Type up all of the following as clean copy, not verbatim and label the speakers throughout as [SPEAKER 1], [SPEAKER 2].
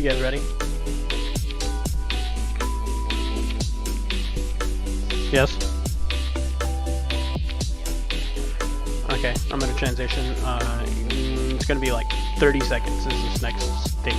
[SPEAKER 1] You guys ready? Yes? Okay, I'm gonna transition. It's gonna be like 30 seconds is this next thing.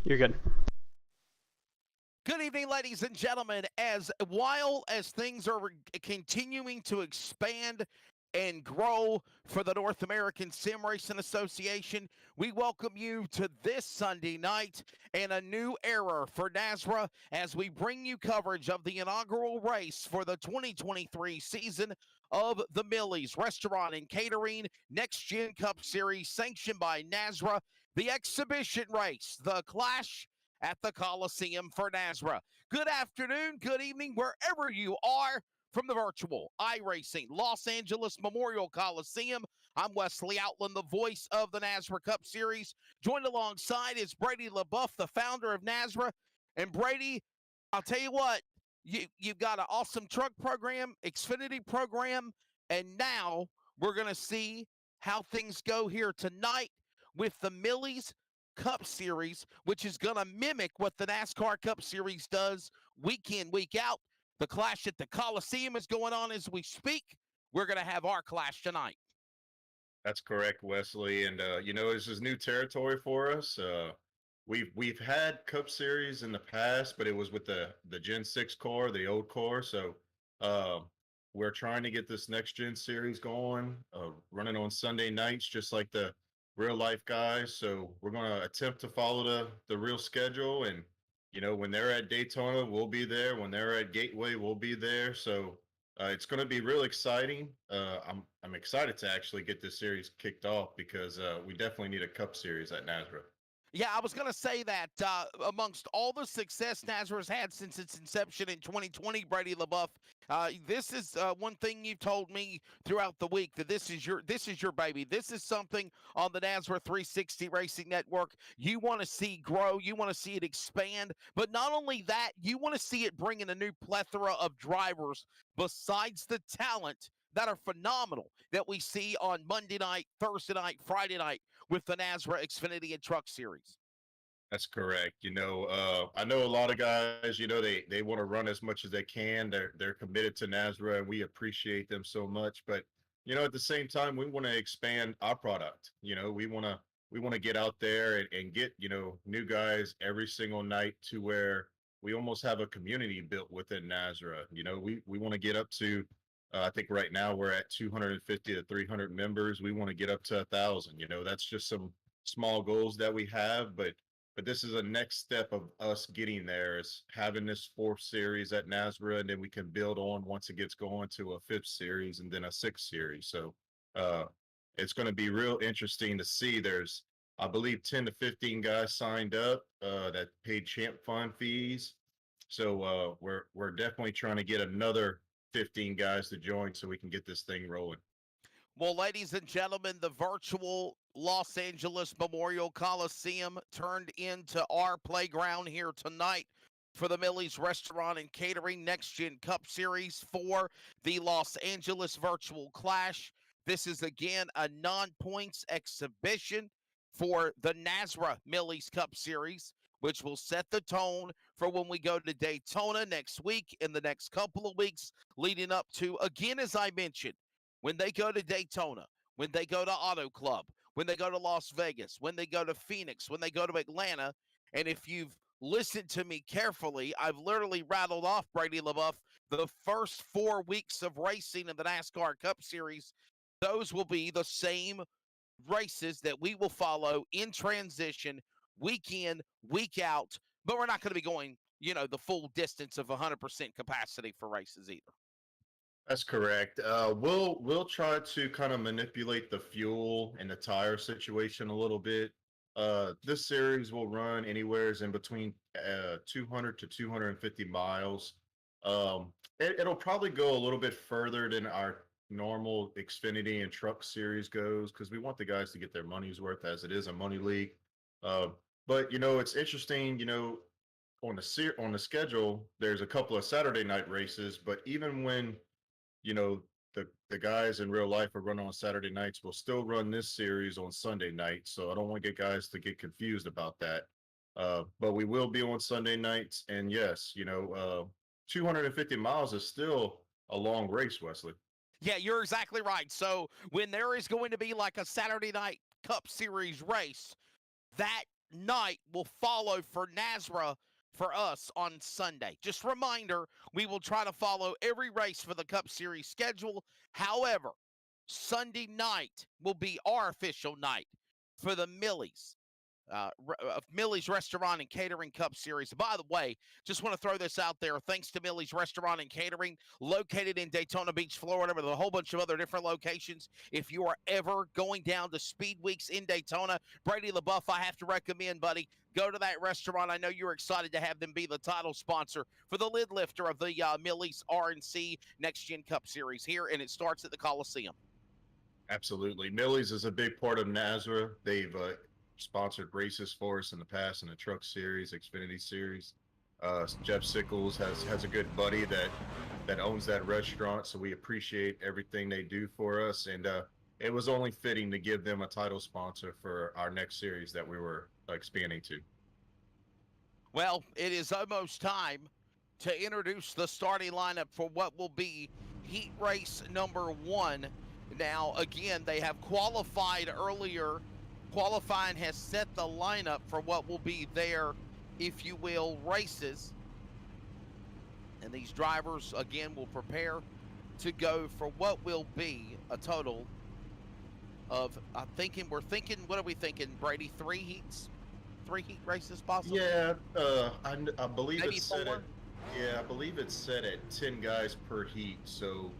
[SPEAKER 1] You're good.
[SPEAKER 2] Good evening, ladies and gentlemen. As while as things are continuing to expand and grow for the North American Sim Racing Association, we welcome you to this Sunday night and a new era for NASRA as we bring you coverage of the inaugural race for the 2023 season of the Millie's Restaurant and Catering Next Gen Cup Series, sanctioned by NASRA, the exhibition race, the Clash at the Coliseum for NASRA. Good afternoon, good evening, wherever you are from the virtual iRacing Los Angeles Memorial Coliseum. I'm Wesley Outland, the voice of the NASRA Cup Series. Joined alongside is Brady LaBeouf, the founder of NASRA. And Brady, I'll tell you what, you've got an awesome truck program, Xfinity program, and now we're going to see how things go here tonight with the Millie's Cup Series, which is going to mimic what the NASCAR Cup Series does week in, week out. The clash at the Coliseum is going on as we speak. We're going to have our clash tonight.
[SPEAKER 3] That's correct, Wesley. And this is new territory for us. We've had Cup Series in the past, but it was with the Gen 6 core, the old core. So uh, we're trying to get this next Gen Series going, running on Sunday nights, just like the real life guys. So we're going to attempt to follow the real schedule. And when they're at Daytona, we'll be there. When they're at Gateway, we'll be there. So it's going to be real exciting. I'm excited to actually get this series kicked off because we definitely need a Cup Series at NASRA.
[SPEAKER 2] Yeah, I was going to say that amongst all the success NASRA's had since its inception in 2020, Brady LaBeouf, this is one thing you've told me throughout the week, that this is your baby. This is something on the NASRA 360 Racing Network you want to see grow, you want to see it expand, but not only that, you want to see it bring in a new plethora of drivers besides the talent that are phenomenal that we see on Monday night, Thursday night, Friday night with the NASRA Xfinity and Truck Series.
[SPEAKER 3] That's correct. I know a lot of guys, they want to run as much as they can. They're committed to NASRA and we appreciate them so much. But, at the same time, we want to expand our product. We want to get out there and get, new guys every single night to where we almost have a community built within NASRA. We want to get up to I think right now we're at 250 to 300 members. We want to get up to 1,000. That's just some small goals that we have, but this is a next step of us getting there, is having this fourth series at NASRA, and then we can build on once it gets going to a fifth series and then a sixth series. So it's going to be real interesting to see. There's, I believe, 10 to 15 guys signed up that paid champ fund fees. So we're definitely trying to get another 15 guys to join so we can get this thing rolling.
[SPEAKER 2] Well, ladies and gentlemen, the virtual Los Angeles Memorial Coliseum turned into our playground here tonight for the Millie's Restaurant and Catering Next Gen Cup Series for the Los Angeles Virtual Clash. This is again a non-points exhibition for the NASRA Millie's Cup Series, which will set the tone for when we go to Daytona next week, in the next couple of weeks leading up to, again, as I mentioned, when they go to Daytona, when they go to Auto Club, when they go to Las Vegas, when they go to Phoenix, when they go to Atlanta. And if you've listened to me carefully, I've literally rattled off, Brady LaBeouf, the first 4 weeks of racing in the NASCAR Cup Series. Those will be the same races that we will follow in transition, week in, week out. But we're not going to be going, the full distance of 100% capacity for races either.
[SPEAKER 3] That's correct. We'll try to kind of manipulate the fuel and the tire situation a little bit. This series will run anywheres in between 200 to 250 miles. It'll probably go a little bit further than our normal Xfinity and Truck Series goes because we want the guys to get their money's worth as it is a money league. Uh, but it's interesting. On the schedule, there's a couple of Saturday night races, but even when you know the guys in real life are running on Saturday nights, we'll still run this series on Sunday night. So I don't want to get guys to get confused about that. But we will be on Sunday nights, and yes, 250 miles is still a long race, Wesley.
[SPEAKER 2] Yeah, you're exactly right. So when there is going to be like a Saturday night Cup Series race, that night will follow for NASRA for us on Sunday. Just reminder, we will try to follow every race for the Cup Series schedule. However, Sunday night will be our official night for the Millie's Restaurant and Catering Cup Series. By the way, just want to throw this out there. Thanks to Millie's Restaurant and Catering, located in Daytona Beach, Florida, with a whole bunch of other different locations. If you are ever going down to Speed Weeks in Daytona, Brady LaBeouf, I have to recommend, buddy, go to that restaurant. I know you're excited to have them be the title sponsor for the lid lifter of the Millie's RNC Next Gen Cup Series here, and it starts at the Coliseum.
[SPEAKER 3] Absolutely, Millie's is a big part of NASRA. They've sponsored races for us in the past in the Truck Series, Xfinity Series. Jeff Sickles has a good buddy that owns that restaurant, so we appreciate everything they do for us. And it was only fitting to give them a title sponsor for our next series that we were expanding to.
[SPEAKER 2] Well, it is almost time to introduce the starting lineup for what will be heat race number 1. Now, again, they have qualified earlier. Qualifying has set the lineup for what will be their, if you will, races. And these drivers, again, will prepare to go for what will be a total of, we're thinking, what are we thinking, Brady? 3 heats? 3 heat races possible?
[SPEAKER 3] Yeah, I believe
[SPEAKER 2] Maybe
[SPEAKER 3] it's set
[SPEAKER 2] 4?
[SPEAKER 3] at, yeah, I believe it's set at 10 guys per heat. So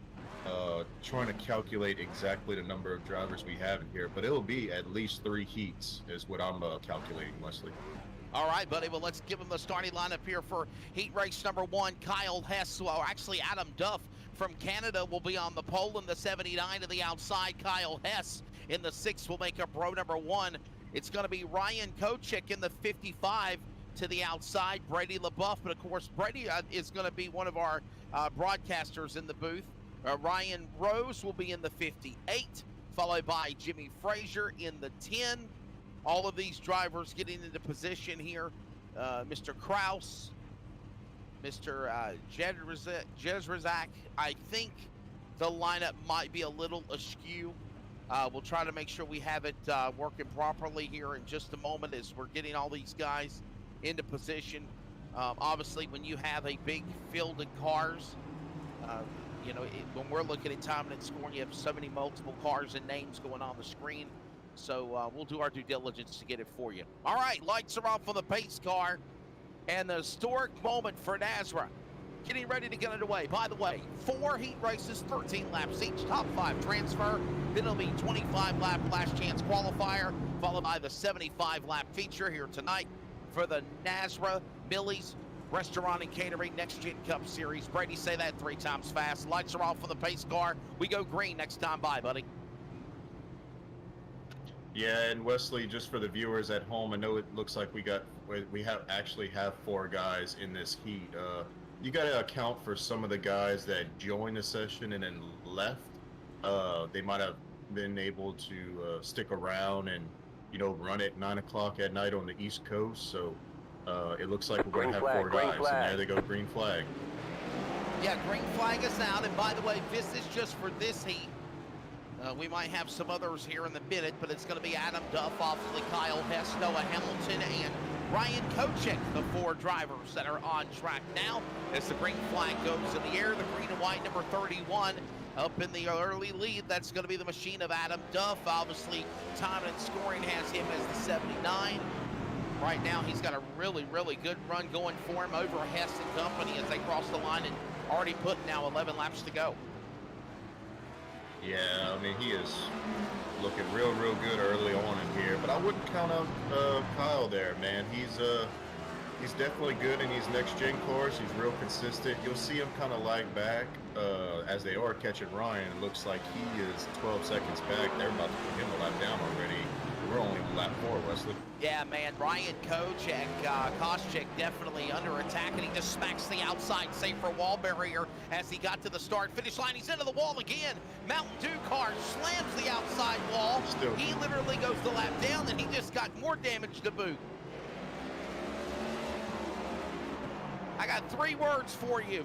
[SPEAKER 3] trying to calculate exactly the number of drivers we have in here, but it'll be at least 3 heats is what I'm calculating, Wesley.
[SPEAKER 2] All right, buddy. Well, let's give them the starting lineup here for heat race number 1. Kyle Hess, well, actually Adam Duff from Canada will be on the pole in the 79 to the outside. Kyle Hess in the 6 will make up row number 1. It's going to be Ryan Kochik in the 55 to the outside. Brady LaBeouf, but of course Brady is going to be one of our broadcasters in the booth. Ryan Rose will be in the 58, followed by Jimmy Frazier in the 10. All of these drivers getting into position here. Mr. Kraus, Mr. Jezrezak. I think the lineup might be a little askew. We'll try to make sure we have it working properly here in just a moment as we're getting all these guys into position. Obviously, when you have a big field of cars, when we're looking at timing and scoring, you have so many multiple cars and names going on the screen. So we'll do our due diligence to get it for you. All right, lights are off on the pace car. And the historic moment for NASRA. Getting ready to get underway. By the way, 4 heat races, 13 laps each, top 5 transfer. Then it'll be 25-lap last chance qualifier, followed by the 75-lap feature here tonight for the NASRA Millie's Restaurant and Catering Next Gen Cup Series. Brady, say that 3 times fast. Lights are off for the pace car. We go green next time by, buddy.
[SPEAKER 3] Yeah, and Wesley, just for the viewers at home, I know it looks like we actually have 4 guys in this heat. You got to account for some of the guys that joined the session and then left. They might have been able to stick around and run at 9 o'clock at night on the East Coast. So it looks like we're going to have 4 guys, and there they go, green flag.
[SPEAKER 2] Yeah, green flag is out, and by the way, this is just for this heat. We might have some others here in the minute, but it's going to be Adam Duff, obviously Kyle Hess, Noah Hamilton, and Ryan Kochik, the 4 drivers that are on track now. As the green flag goes in the air, the green and white number 31 up in the early lead. That's going to be the machine of Adam Duff. Obviously, time and scoring has him as the 79. Right now, he's got a really, really good run going for him over Hess and company as they cross the line and already put now 11 laps to go.
[SPEAKER 3] Yeah, I mean, he is looking real good early on in here, but I wouldn't count out Kyle there, man. He's definitely good in these next gen cars. He's real consistent. You'll see him kind of lag back as they are catching Ryan. It looks like he is 12 seconds back. They're about to put him a lap down already. We're only on lap 4, Wesley.
[SPEAKER 2] Yeah, man, Ryan Koscheck definitely under attack, and he just smacks the outside safer wall barrier as he got to the start-finish line. He's into the wall again. Mountain Dew car slams the outside wall. He literally goes the lap down, and he just got more damage to boot. I got 3 words for you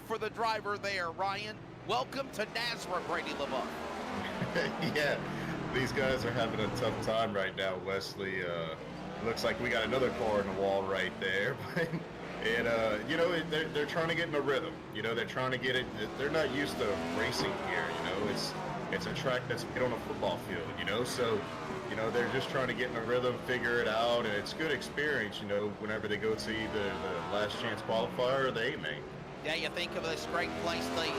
[SPEAKER 2] for the driver there, Ryan. Welcome to NASRA, Brady LeBeau.
[SPEAKER 3] Yeah. These guys are having a tough time right now, Wesley. Looks like we got another car in the wall right there. And, you know, they're trying to get in a rhythm. You know, they're trying to get it. They're not used to racing here, you know. It's a track that's made on a football field, you know. So, you know, they're just trying to get in a rhythm, figure it out. And it's good experience, you know, whenever they go to either the last chance qualifier or the A-main.
[SPEAKER 2] Yeah, you think of this great place, the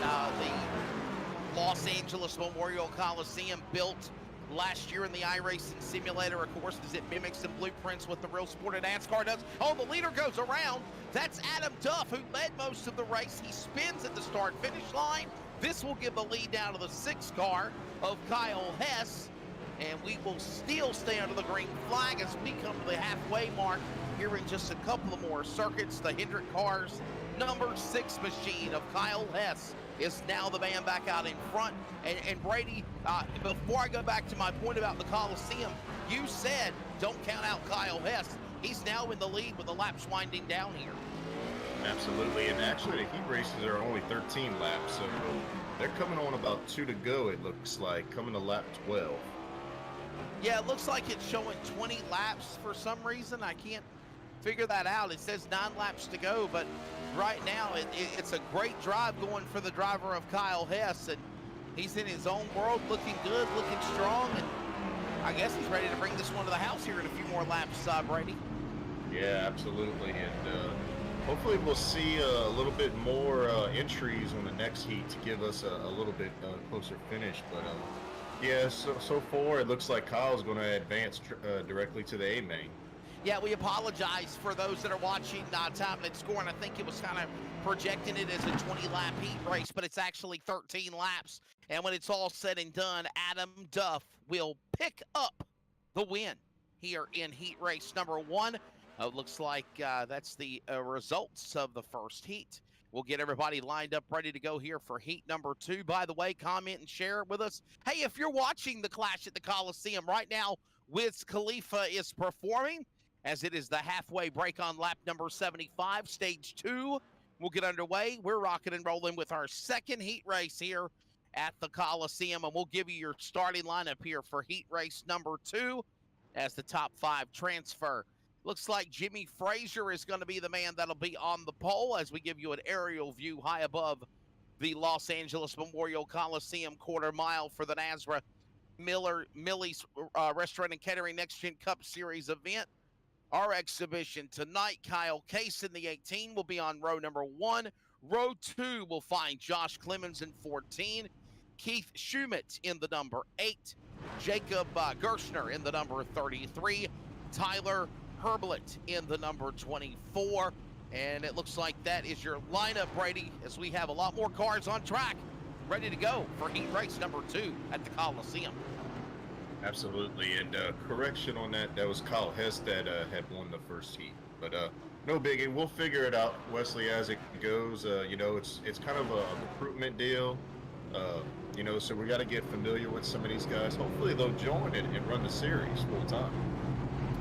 [SPEAKER 2] Los Angeles Memorial Coliseum, built last year in the iRacing simulator, of course, as it mimics the blueprints what the real sport of NASCAR does. Oh, the leader goes around. That's Adam Duff, who led most of the race. He spins at the start-finish line. This will give the lead down to the 6th car of Kyle Hess, and we will still stay under the green flag as we come to the halfway mark here in just a couple of more circuits. The Hendrick Cars number 6 machine of Kyle Hess is now the man back out in front. And Brady, before I go back to my point about the Coliseum, you said don't count out Kyle Hess. He's now in the lead with the laps winding down here.
[SPEAKER 3] Absolutely, and actually the heat races are only 13 laps, so they're coming on about 2 to go, it looks like, coming to lap 12.
[SPEAKER 2] Yeah, it looks like it's showing 20 laps for some reason. I can't figure that out. It says 9 laps to go, but right now it's a great drive going for the driver of Kyle Hess, and he's in his own world, looking good, looking strong, and I guess he's ready to bring this one to the house here in a few more laps, Brady.
[SPEAKER 3] Yeah, absolutely, and hopefully we'll see a little bit more entries on the next heat to give us a little bit closer finish, but yeah, so far it looks like Kyle's going to advance directly to the A-main.
[SPEAKER 2] Yeah, we apologize for those that are watching Time and Scoring. I think it was kind of projecting it as a 20-lap heat race, but it's actually 13 laps. And when it's all said and done, Adam Duff will pick up the win here in heat race number 1. Looks like that's the results of the first heat. We'll get everybody lined up, ready to go here for heat number 2. By the way, comment and share it with us. Hey, if you're watching the Clash at the Coliseum right now, Wiz Khalifa is performing, as it is the halfway break on lap number 75. Stage 2 will get underway. We're rocking and rolling with our second heat race here at the Coliseum, and we'll give you your starting lineup here for heat race number 2 as the top 5 transfer. Looks like Jimmy Frazier is going to be the man that'll be on the pole as we give you an aerial view high above the Los Angeles Memorial Coliseum quarter mile for the NASRA Millie's Restaurant and Catering Next Gen Cup Series event. Our exhibition tonight, Kyle Case in the 18 will be on row number 1. Row 2 will find Josh Clemens in 14, Keith Schumett in the number 8, Jacob Gershner in the number 33, Tyler Herblett in the number 24. And it looks like that is your lineup, Brady, as we have a lot more cars on track ready to go for heat race number 2 at the Coliseum.
[SPEAKER 3] Absolutely, and correction on that, that was Kyle Hess that had won the first heat. But no biggie, we'll figure it out, Wesley, as it goes. You know, it's kind of a recruitment deal. You know, so we got to get familiar with some of these guys. Hopefully they'll join it and run the series full time.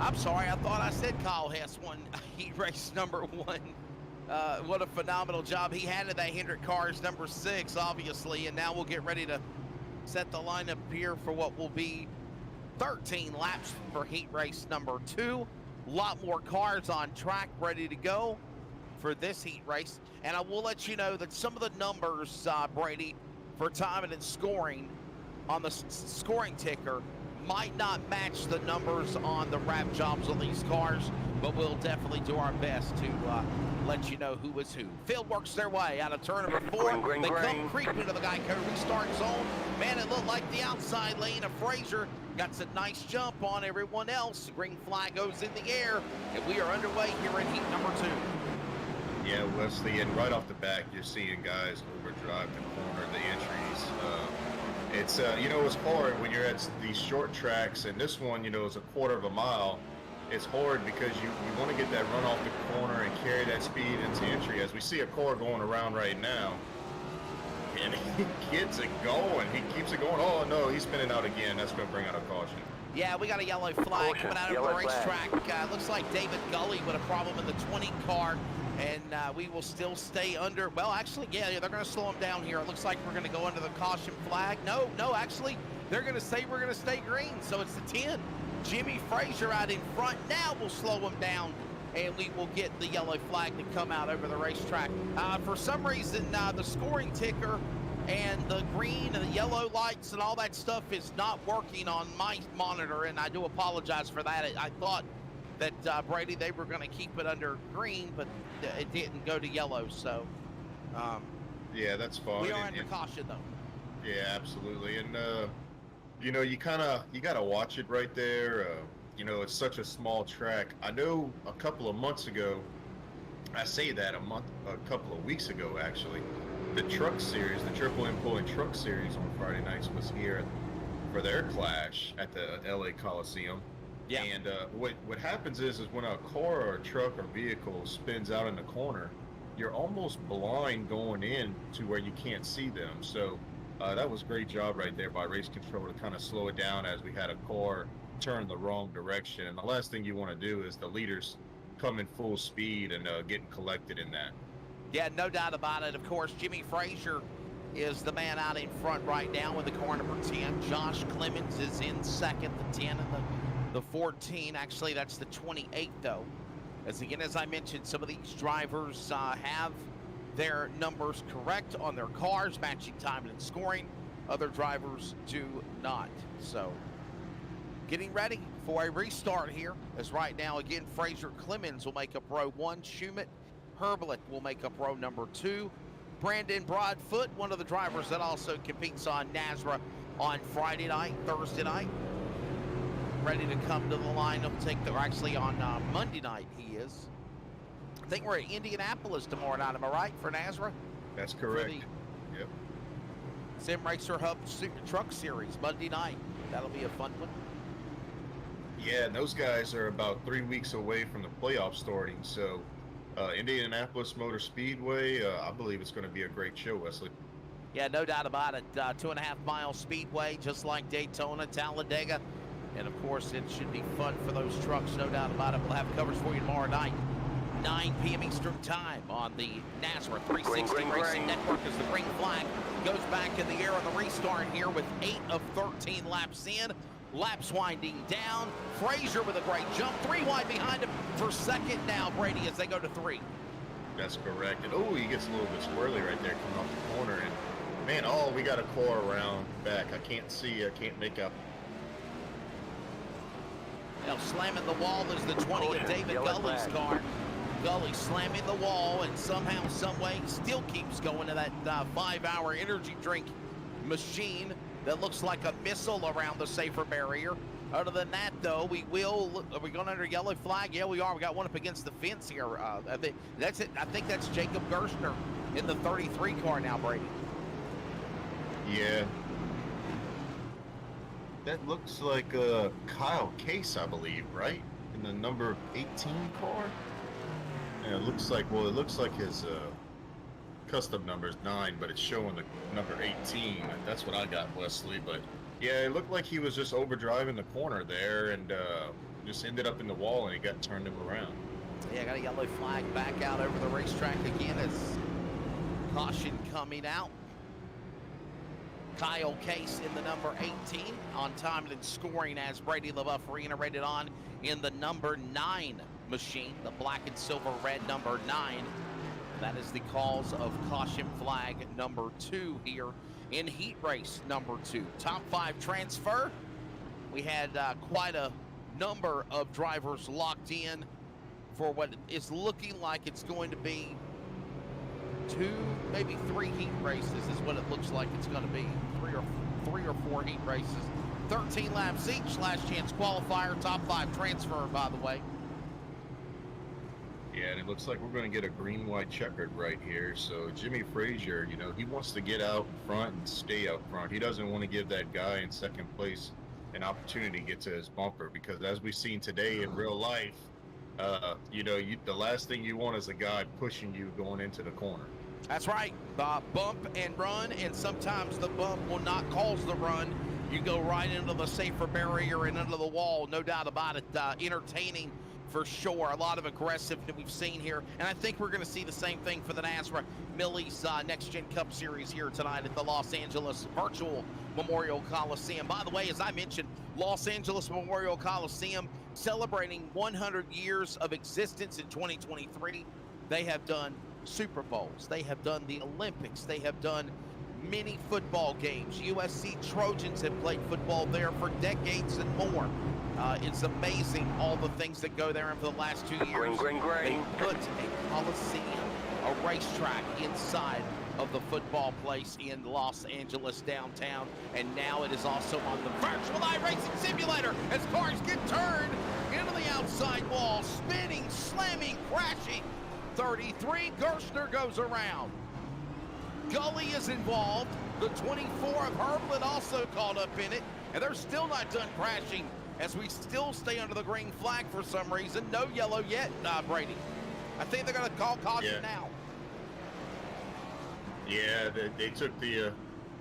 [SPEAKER 2] I'm sorry, I thought I said Kyle Hess won heat race number 1. What a phenomenal job he had at that Hendrick Cars number 6, obviously. And now we'll get ready to set the lineup here for what will be 13 laps for heat race number 2. A lot more cars on track ready to go for this heat race. And I will let you know that some of the numbers, Brady, for timing and scoring on the scoring ticker might not match the numbers on the wrap jobs on these cars, but we'll definitely do our best to let you know who is who. Field works their way out of turn number 4. They come creeping to the Geico restart zone. Man, it looked like the outside lane of Frazier got a nice jump on everyone else. Green flag goes in the air, and we are underway here in heat number 2.
[SPEAKER 3] Yeah, Wesley, and right off the back, you're seeing guys overdrive the corner, the entries. It's, you know, it's hard when you're at these short tracks, and this one, you know, is a quarter of a mile. It's hard because you want to get that run off the corner and carry that speed into entry. As we see a car going around right now, and he gets it going. He keeps it going. Oh, no, he's spinning out again. That's going to bring out a caution.
[SPEAKER 2] Yeah, we got a yellow flag coming out of the racetrack. Looks like David Gully with a problem in the 20 car, and we will still stay under. Well, actually, yeah, they're going to slow him down here. It looks like we're going to go under the caution flag. No, actually, they're going to say we're going to stay green, so it's the 10. Jimmy Frazier out in front now will slow him down, and we will get the yellow flag to come out over the racetrack. For some reason, the scoring ticker and the green and the yellow lights and all that stuff is not working on my monitor, and I do apologize for that. I thought that, Brady, they were going to keep it under green, but it didn't go to yellow, so...
[SPEAKER 3] yeah, that's fine.
[SPEAKER 2] We are under caution, though.
[SPEAKER 3] Yeah, absolutely. And, you know, you got to watch it right there. You know, it's such a small track. I know a couple of months ago, I say that a couple of weeks ago, actually, the truck series, the Triple M Pulling Truck Series on Friday nights was here for their clash at the LA Coliseum.
[SPEAKER 2] Yeah.
[SPEAKER 3] And what happens is when a car or a truck or vehicle spins out in the corner, you're almost blind going in to where you can't see them. So that was a great job right there by race control to kind of slow it down as we had a car turn the wrong direction. And the last thing you want to do is the leaders come in full speed and getting collected in that.
[SPEAKER 2] Yeah, no doubt about it. Of course, Jimmy Frazier is the man out in front right now with the car number 10. Josh Clemens is in second, the 10 and the 14. Actually, that's the 28, though. As I mentioned, some of these drivers have their numbers correct on their cars, matching time and scoring. Other drivers do not. So, getting ready for a restart here, as right now, again, Frazier Clemens will make up row 1. Schumett Herbelich will make up row number 2. Brandon Broadfoot, one of the drivers that also competes on NASRA on Friday night, Thursday night, ready to come to the line. He'll take the, actually on Monday night he is. I think we're at Indianapolis tomorrow night, am I right, for NASRA?
[SPEAKER 3] That's correct. Yep.
[SPEAKER 2] Sim Racer Hub Truck Series, Monday night. That'll be a fun one.
[SPEAKER 3] Yeah, and those guys are about 3 weeks away from the playoff starting, so Indianapolis Motor Speedway, I believe it's going to be a great show, Wesley.
[SPEAKER 2] Yeah, no doubt about it. 2.5 mile speedway, just like Daytona, Talladega. And of course, it should be fun for those trucks, no doubt about it. We'll have coverage for you tomorrow night, 9 p.m. Eastern time on the NASRA 360 Racing Network as the green flag goes back in the air on the restart here with 8 of 13 laps in. Laps winding down. Frazier with a great jump. 3 wide behind him for second now, Brady, as they go to 3.
[SPEAKER 3] That's correct. And oh, he gets a little bit squirrely right there coming off the corner. And man, oh, we got a car around back. I can't see. I can't make out.
[SPEAKER 2] Now slamming the wall is the 20 of David Gully's car. Gully slamming the wall, and somehow, some way, still keeps going to that 5-hour energy drink machine that looks like a missile around the safer barrier. Other than that, though, are we going under yellow flag? Yeah, we are. We got one up against the fence here. That's it. I think that's Jacob Gerstner in the 33 car now, Brady.
[SPEAKER 3] Yeah. That looks like Kyle Case, I believe, right? In the number 18 car? And it looks like his custom number is 9, but it's showing the number 18. That's what I got, Wesley. But yeah, it looked like he was just overdriving the corner there and just ended up in the wall, and he got turned him around.
[SPEAKER 2] Yeah, got a yellow flag back out over the racetrack again as caution coming out. Kyle Case in the number 18 on time and scoring as Brady LaBeouf reiterated on in the number 9 machine, the black and silver red number 9. That is the cause of caution flag number 2 here in heat race number 2. Top 5 transfer. We had quite a number of drivers locked in for what is looking like it's going to be 2, maybe 3 heat races is what it looks like it's going to be. 3 or 4 heat races. 13 laps each, last chance qualifier, top 5 transfer, by the way.
[SPEAKER 3] Yeah, and it looks like we're going to get a green-white checkered right here. So Jimmy Frazier, you know, he wants to get out front and stay out front. He doesn't want to give that guy in second place an opportunity to get to his bumper, because as we've seen today in real life, you know, the last thing you want is a guy pushing you going into the corner.
[SPEAKER 2] That's right. Bump and run, and sometimes the bump will not cause the run. You go right into the safer barrier and into the wall, no doubt about it. Entertaining for sure. A lot of aggressive that we've seen here, and I think we're going to see the same thing for the NASRA Millie's Next Gen Cup Series here tonight at the Los Angeles Virtual Memorial Coliseum. By the way, as I mentioned, Los Angeles Memorial Coliseum celebrating 100 years of existence in 2023. They have done Super Bowls, they have done the Olympics, they have done many football games. USC Trojans have played football there for decades and more. It's amazing all the things that go there, and for the last 2 years,
[SPEAKER 4] Green.
[SPEAKER 2] they put a Coliseum, a racetrack inside of the football place in Los Angeles downtown, and now it is also on the virtual iRacing simulator as cars get turned into the outside wall, spinning, slamming, crashing. 33, Gerstner goes around. Gully is involved. The 24 of Herblit also caught up in it, and they're still not done crashing as we still stay under the green flag for some reason. No yellow yet, Brady. I think they're going to call caution now.
[SPEAKER 3] Yeah, they took the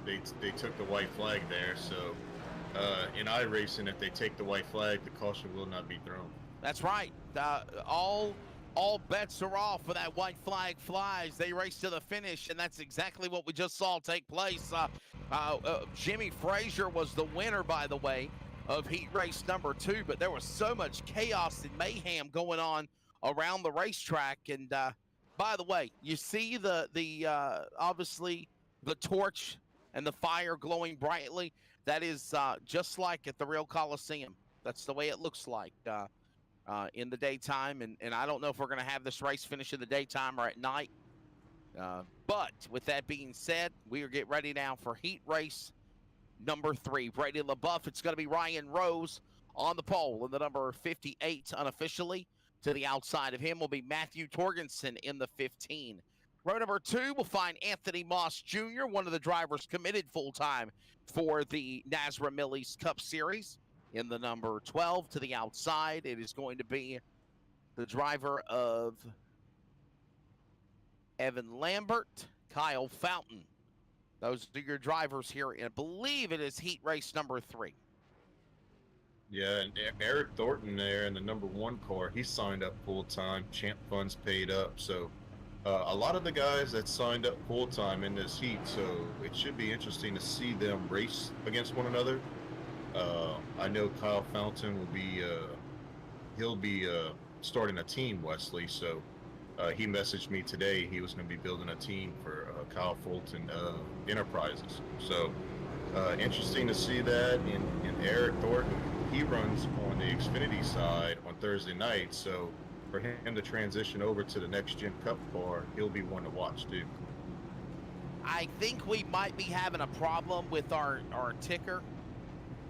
[SPEAKER 3] they took the white flag there. So in iRacing, if they take the white flag, the caution will not be thrown.
[SPEAKER 2] That's right. All bets are off for that white flag flies. They race to the finish, and that's exactly what we just saw take place. Jimmy Frazier was the winner, by the way, of heat race number 2, but there was so much chaos and mayhem going on around the racetrack. And by the way, you see the obviously the torch and the fire glowing brightly. That is just like at the real Coliseum. That's the way it looks like in the daytime, and I don't know if we're going to have this race finish in the daytime or at night. But with that being said, we are getting ready now for heat race number 3. Brady LaBeouf, it's going to be Ryan Rose on the pole in the number 58 unofficially. To the outside of him will be Matthew Torgensen in the 15. Row number 2 will find Anthony Moss Jr., one of the drivers committed full-time for the NASRA Millie's Cup Series. In the number 12 to the outside, it is going to be the driver of Evan Lambert, Kyle Fountain. Those are your drivers here, and I believe it is heat race number 3.
[SPEAKER 3] Yeah, and Eric Thornton there in the number 1 car, he signed up full-time, champ funds paid up. So a lot of the guys that signed up full-time in this heat, so it should be interesting to see them race against one another. I know Kyle Fountain will be, he'll be starting a team, Wesley, so he messaged me today. He was going to be building a team for Kyle Fulton Enterprises. So interesting to see that. And Eric Thornton, he runs on the Xfinity side on Thursday night, so for him to transition over to the Next Gen Cup car, he'll be one to watch too.
[SPEAKER 2] I think we might be having a problem with our ticker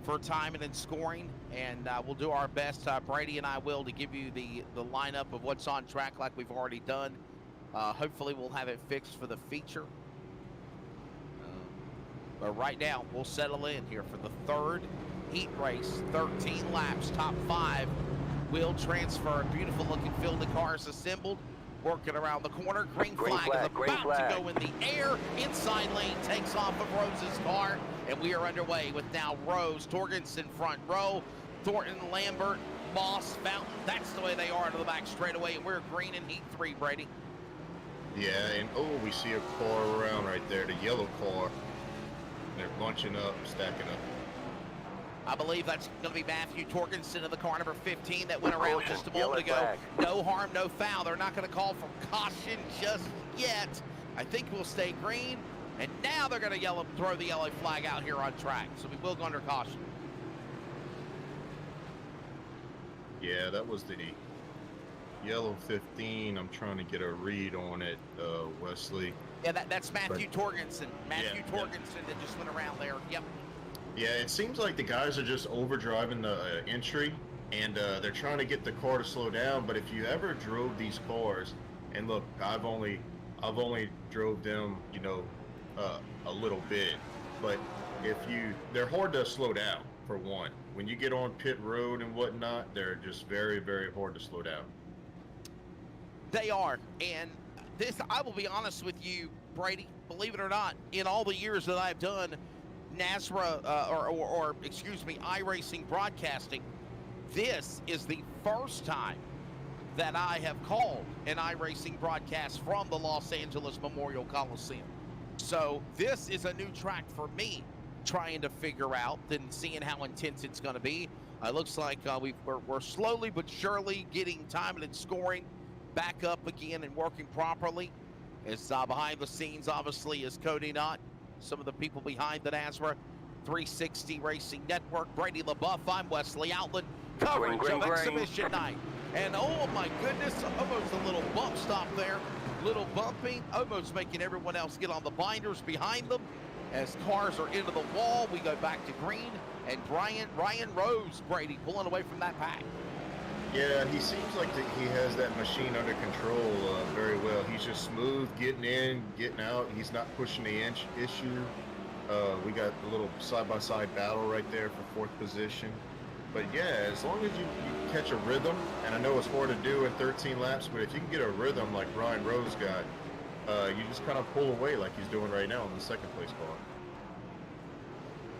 [SPEAKER 2] for timing and scoring, and we'll do our best, Brady and I will, to give you the lineup of what's on track like we've already done. Hopefully we'll have it fixed for the feature. But right now, we'll settle in here for the 3rd heat race, 13 laps, top 5 will transfer. Beautiful looking field of cars assembled, working around the corner. Green flag is about to go in the air. Inside lane takes off of Rose's car, and we are underway with now Rose, Torgensen front row, Thornton, Lambert, Moss, Fountain. That's the way they are to the back straightaway, and we're green in heat 3, Brady.
[SPEAKER 3] Yeah, and we see a car around right there, the yellow car. They're bunching up, stacking up.
[SPEAKER 2] I believe that's going to be Matthew Torgensen in the car number 15 that went around just a moment ago. No harm, no foul. They're not going to call for caution just yet. I think we'll stay green. And now they're going to throw the yellow flag out here on track. So we will go under caution.
[SPEAKER 3] Yeah, that was the yellow 15. I'm trying to get a read on it, Wesley.
[SPEAKER 2] Yeah, that's Matthew Torgensen. Matthew
[SPEAKER 3] Yeah.
[SPEAKER 2] Torgensen that just went around there. Yep.
[SPEAKER 3] Yeah, it seems like the guys are just overdriving the entry, and they're trying to get the car to slow down. But if you ever drove these cars, and look, I've only drove them, a little bit, but they're hard to slow down for one. When you get on pit road and whatnot, they're just very, very hard to slow down.
[SPEAKER 2] They are. And this, I will be honest with you, Brady, believe it or not, in all the years that I've done NASRA, or excuse me, iRacing broadcasting, this is the first time that I have called an iRacing broadcast from the Los Angeles Memorial Coliseum. So this is a new track for me, trying to figure out and seeing how intense it's going to be. It looks like we're slowly but surely getting timing and scoring back up again and working properly. As behind the scenes, obviously, is Cody Knott, some of the people behind the NASRA 360 Racing Network. Brady LaBeouf, I'm Wesley Outland, coverage of Exhibition Night. And oh my goodness, almost a little bump stop there. Little bumping, almost making everyone else get on the binders behind them. As cars are into the wall, we go back to green, and Ryan Rose, Brady, pulling away from that pack.
[SPEAKER 3] Yeah, he seems like he has that machine under control very well. He's just smooth, getting in, getting out. He's not pushing the issue. We got a little side-by-side battle right there for fourth position. But yeah, as long as you catch a rhythm, and I know it's hard to do in 13 laps, but if you can get a rhythm like Ryan Rose got, you just kind of pull away like he's doing right now in the second place car.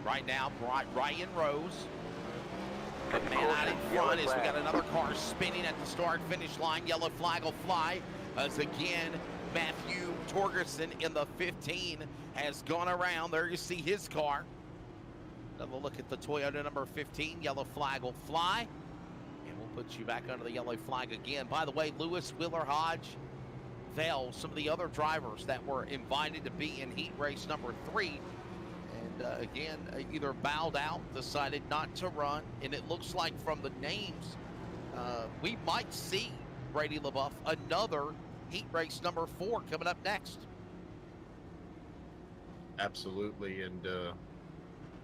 [SPEAKER 2] Right now, Ryan Rose, man out in front as we got another car spinning at the start-finish line. Yellow flag will fly as again Matthew Torgerson in the 15 has gone around. There you see his car. Another look at the Toyota number 15. Yellow flag will fly. And we'll put you back under the yellow flag again. By the way, Lewis, Wheeler, Hodge, Vale, some of the other drivers that were invited to be in heat race number 3. And again, either bowed out, decided not to run. And it looks like from the names, we might see, Brady LaBeouf, another heat race number 4 coming up next.
[SPEAKER 3] Absolutely. And,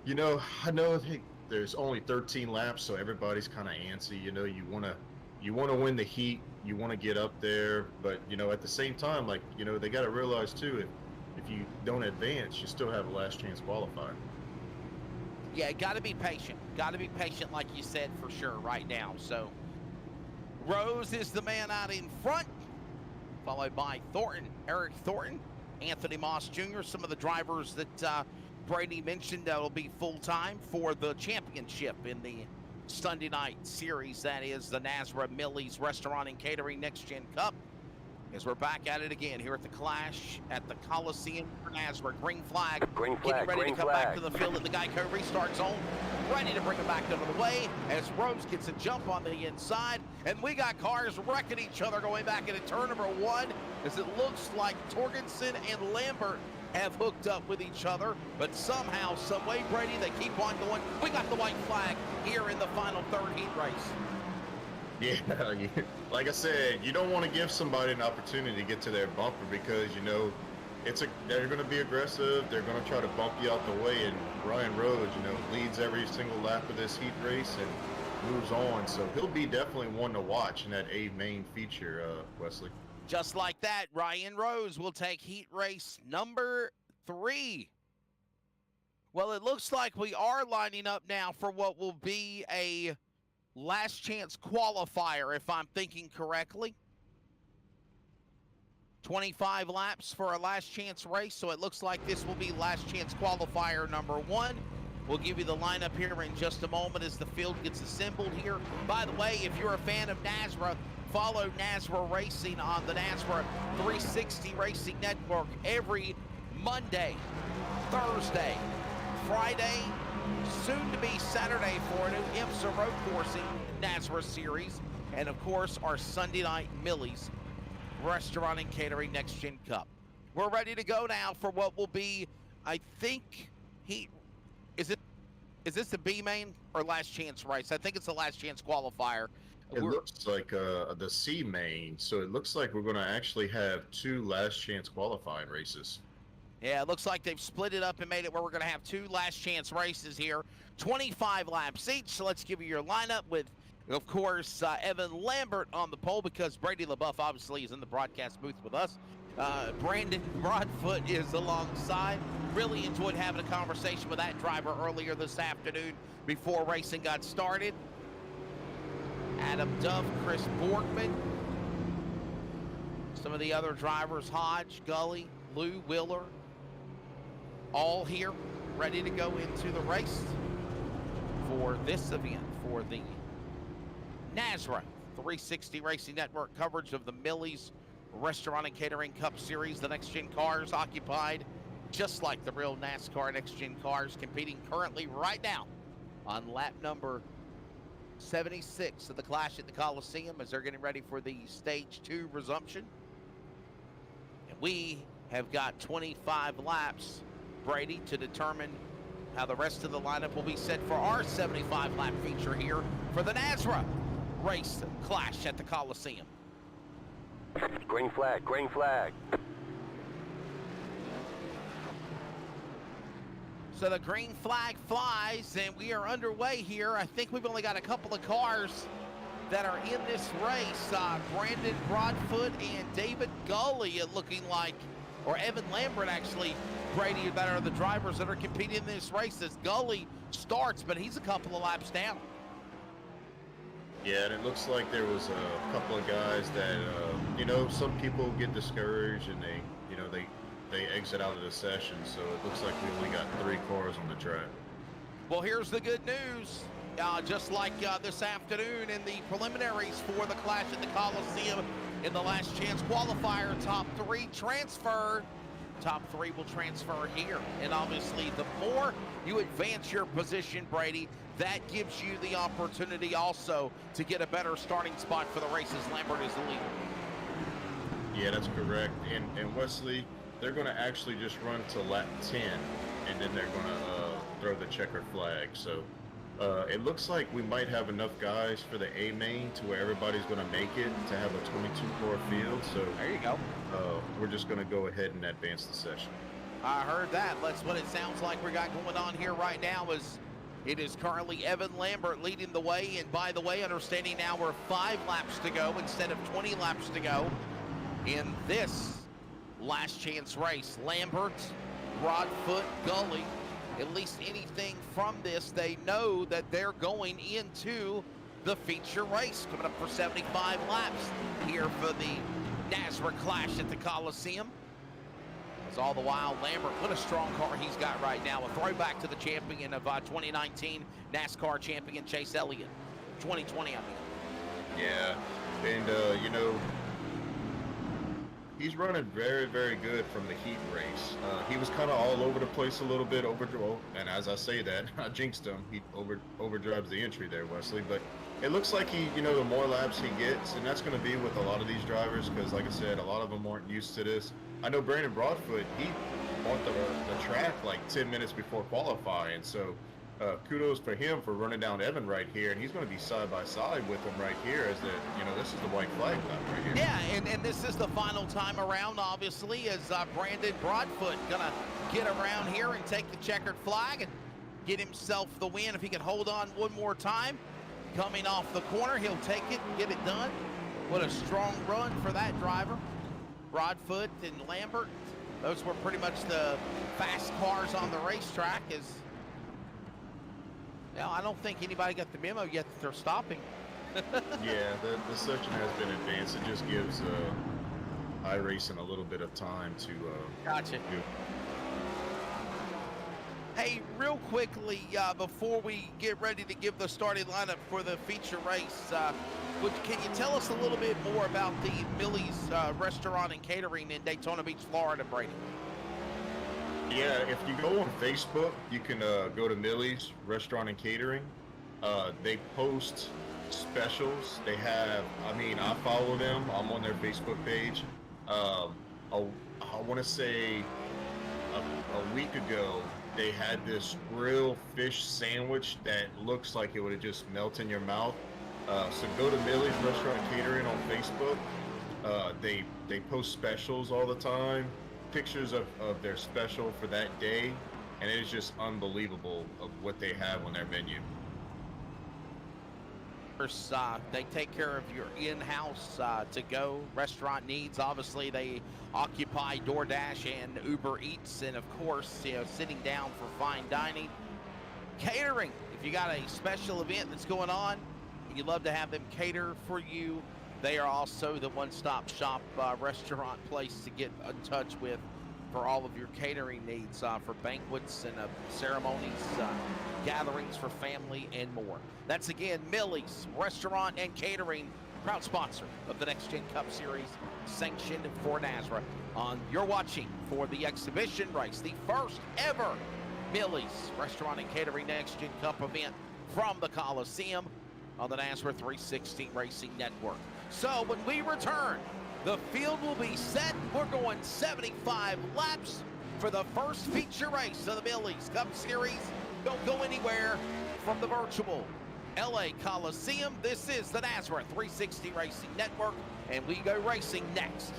[SPEAKER 3] I know there's only 13 laps, so everybody's kind of antsy. You want to win the heat. You want to get up there. But, at the same time, they got to realize, too, if you don't advance, you still have a last chance qualifier.
[SPEAKER 2] Yeah, got to be patient. Got to be patient, like you said, for sure, right now. So, Rose is the man out in front, followed by Thornton, Eric Thornton, Anthony Moss Jr., some of the drivers that Brady mentioned that will be full-time for the championship in the Sunday night series. That is the NASRA Millie's Restaurant and Catering Next Gen Cup. As we're back at it again here at the Clash at the Coliseum for NASRA. Green flag, getting ready to come back to the field at the Geico restart zone. Ready to bring it back out of the way as Rose gets a jump on the inside. And we got cars wrecking each other going back into turn number 1 as it looks like Torgensen and Lambert have hooked up with each other. But somehow, some way, Brady, they keep on going. We got the white flag here in the final third heat race.
[SPEAKER 3] Yeah, like I said, you don't want to give somebody an opportunity to get to their bumper because, they're going to be aggressive. They're going to try to bump you out the way. And Ryan Rhodes, leads every single lap of this heat race and moves on. So he'll be definitely one to watch in that A main feature, Wesley.
[SPEAKER 2] Just like that, Ryan Rose will take heat race number 3. Well, it looks like we are lining up now for what will be a last chance qualifier, if I'm thinking correctly. 25 laps for a last chance race, so it looks like this will be last chance qualifier number 1. We'll give you the lineup here in just a moment as the field gets assembled here. By the way, if you're a fan of NASRA, follow NASRA Racing on the NASRA 360 Racing Network every Monday, Thursday, Friday, soon to be Saturday for a new IMSA road coursing NASRA series, and of course our Sunday night Millie's Restaurant and Catering Next Gen Cup. We're ready to go now for what will be, I think, is this the B main or last chance race? I think it's the last chance qualifier.
[SPEAKER 3] It looks like the C main, so it looks like we're going to actually have 2 last chance qualifying races.
[SPEAKER 2] Yeah, it looks like they've split it up and made it where we're going to have 2 last chance races here, 25 laps each. So let's give you your lineup with, of course, Evan Lambert on the pole, because Brady LaBeouf obviously is in the broadcast booth with us. Brandon Broadfoot is alongside. Really enjoyed having a conversation with that driver earlier this afternoon before racing got started. Adam Duff, Chris Borgman. Some of the other drivers, Hodge, Gully, Lou, Willer, all here ready to go into the race for this event, for the NASRA 360 Racing Network coverage of the Millie's Restaurant and Catering Cup Series. The Next Gen cars occupied just like the real NASCAR Next Gen cars, competing currently right now on lap number 76 of the Clash at the Coliseum as they're getting ready for the Stage 2 resumption. And we have got 25 laps, Brady, to determine how the rest of the lineup will be set for our 75 lap feature here for the NASRA race Clash at the Coliseum.
[SPEAKER 4] Green flag, green flag.
[SPEAKER 2] So the green flag flies and we are underway here. I think we've only got a couple of cars that are in this race. Brandon Broadfoot and David Gully, it looking like, or Evan Lambert actually, Brady, that are the drivers that are competing in this race as Gully starts, but he's a couple of laps down.
[SPEAKER 3] Yeah, and it looks like there was a couple of guys that, some people get discouraged and they exit out of the session. So it looks like we only got 3 cars on the track.
[SPEAKER 2] Well, here's the good news. Just like this afternoon in the preliminaries for the Clash at the Coliseum in the last chance qualifier, top 3 transferred. Top 3 will transfer here. And obviously, the more you advance your position, Brady, that gives you the opportunity also to get a better starting spot for the races. Lambert is the leader.
[SPEAKER 3] Yeah, that's correct. And Wesley, they're going to actually just run to lap 10, and then they're going to throw the checkered flag. So it looks like we might have enough guys for the A main to where everybody's going to make it to have a 22-car field. So
[SPEAKER 2] there you go.
[SPEAKER 3] We're just going to go ahead and advance the session.
[SPEAKER 2] I heard that. That's what it sounds like we got going on here right now. It is currently Evan Lambert leading the way. And by the way, understanding now we're 5 laps to go instead of 20 laps to go in this last chance race. Lambert, Broadfoot, Gully, at least anything from this, they know that they're going into the feature race coming up for 75 laps here for the NASRA Clash at the Coliseum. As all the while, Lambert, what a strong car he's got right now. A throwback to the champion of 2019 NASCAR champion Chase Elliott. 2020, I mean.
[SPEAKER 3] Yeah, and he's running very, very good from the heat race. He was kind of all over the place a little bit, and as I say that, I jinxed him. He overdrives the entry there, Wesley. But it looks like he, the more laps he gets, and that's going to be with a lot of these drivers, because like I said, a lot of them aren't used to this. I know Brandon Broadfoot, he on the track like 10 minutes before qualifying, so kudos for him for running down Evan right here, and he's going to be side by side with him right here as this is the white flag lap right here.
[SPEAKER 2] Yeah, and this is the final time around, obviously, as Brandon Broadfoot gonna get around here and take the checkered flag and get himself the win. If he can hold on one more time, coming off the corner, he'll take it and get it done. What a strong run for that driver. Broadfoot and Lambert, those were pretty much the fast cars on the racetrack. I don't think anybody got the memo yet that they're stopping.
[SPEAKER 3] Yeah, the session has been advanced. It just gives iRacing a little bit of time to
[SPEAKER 2] Gotcha. Hey, real quickly, before we get ready to give the starting lineup for the feature race, can you tell us a little bit more about the Millie's Restaurant and Catering in Daytona Beach, Florida, Brady?
[SPEAKER 3] Yeah, if you go on Facebook, you can go to Millie's Restaurant and Catering. They post specials. They have, I follow them. I'm on their Facebook page. I want to say a week ago, they had this grilled fish sandwich that looks like it would have just melted in your mouth. So go to Millie's Restaurant and Catering on Facebook. They post specials all the time, pictures of their special for that day, and it is just unbelievable of what they have on their menu.
[SPEAKER 2] They take care of your in-house to-go restaurant needs. Obviously, they occupy DoorDash and Uber Eats, and of course, sitting down for fine dining. Catering, if you got a special event that's going on, and you'd love to have them cater for you, they are also the one-stop shop restaurant place to get in touch with for all of your catering needs for banquets and ceremonies, gatherings for family, and more. That's again Millie's Restaurant and Catering, proud sponsor of the Next Gen Cup Series, sanctioned for NASRA. You're watching for the exhibition race, the first ever Millie's Restaurant and Catering Next Gen Cup event from the Coliseum on the NASRA 360 Racing Network. So when we return, the field will be set. We're going 75 laps for the first feature race of the Millie's Cup Series. Don't go anywhere from the virtual LA Coliseum. This is the NASRA 360 Racing Network, and we go racing next.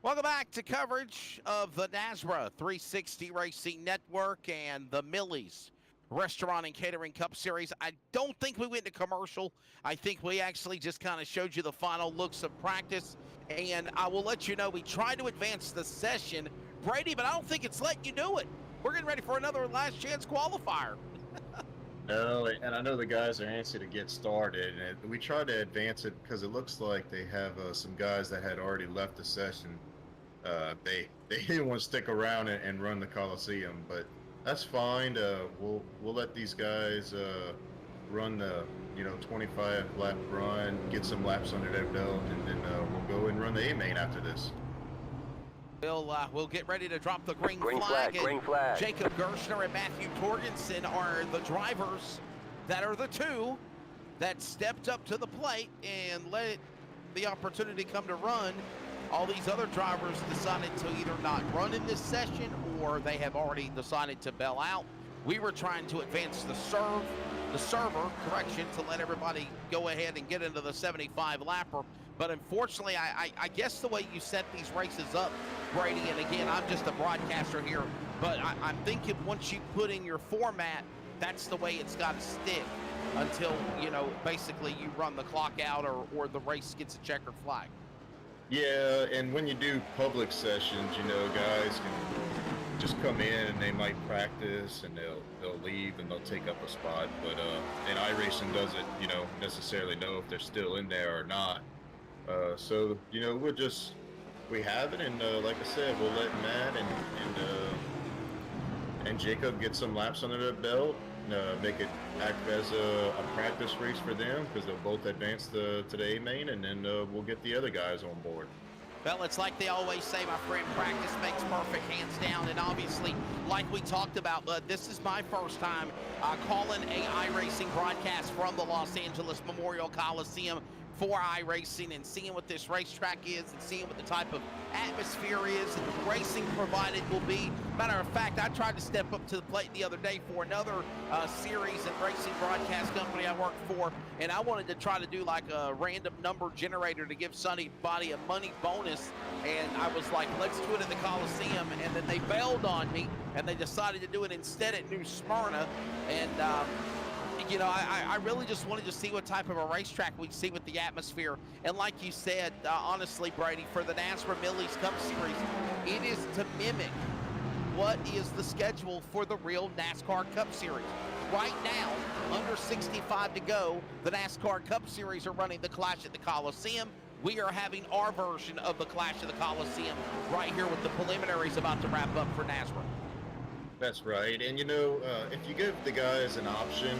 [SPEAKER 2] Welcome back to coverage of the NASRA 360 Racing Network and the Millie's Restaurant and Catering Cup Series. I don't think we went to commercial. I think we actually just kind of showed you the final looks of practice. And I will let you know, we tried to advance the session, Brady, but I don't think it's letting you do it. We're getting ready for another last chance qualifier.
[SPEAKER 3] No, and I know the guys are antsy to get started, and we tried to advance it because it looks like they have some guys that had already left the session. They didn't want to stick around and run the Coliseum, but that's fine. We'll let these guys run the 25 lap run, get some laps under their belt, and then we'll go and run the A main after this.
[SPEAKER 2] We'll get ready to drop the green flag.
[SPEAKER 4] Green flag.
[SPEAKER 2] Jacob Gershner and Matthew Torgensen are the drivers that are the two that stepped up to the plate and let the opportunity come to run. All these other drivers decided to either not run in this session or they have already decided to bail out. We were trying to advance the server, to let everybody go ahead and get into the 75 lapper. But unfortunately, I guess the way you set these races up, Brady, and again, I'm just a broadcaster here, but I'm thinking once you put in your format, that's the way it's got to stick until, basically you run the clock out or the race gets a checkered flag.
[SPEAKER 3] Yeah, and when you do public sessions, you know, guys can just come in and they might practice and they'll leave and they'll take up a spot. But and iRacing doesn't, you know, necessarily know if they're still in there or not. So you know, we have it, and like I said, we'll let Matt and Jacob get some laps under their belt. Make it act as a practice race for them because they'll both advance to the A main, and then we'll get the other guys on board.
[SPEAKER 2] Well, it's like they always say, my friend, practice makes perfect, hands down. And obviously, like we talked about, this is my first time calling a iRacing broadcast from the Los Angeles Memorial Coliseum for iRacing, and seeing what this racetrack is and seeing what the type of atmosphere is and the racing provided will be. Matter of fact, I tried to step up to the plate the other day for another series and racing broadcast company I work for, and I wanted to try to do like a random number generator to give somebody a money bonus, and I was like, let's do it at the Coliseum, and then they bailed on me and they decided to do it instead at New Smyrna. And you know, I really just wanted to see what type of a racetrack we'd see with the atmosphere. And like you said, honestly, Brady, for the NASCAR Millie's Cup Series, it is to mimic what is the schedule for the real NASCAR Cup Series. Right now, under 65 to go, the NASCAR Cup Series are running the Clash at the Coliseum. We are having our version of the Clash of the Coliseum right here with the preliminaries about to wrap up for NASCAR.
[SPEAKER 3] That's right. And, you know, if you give the guys an option,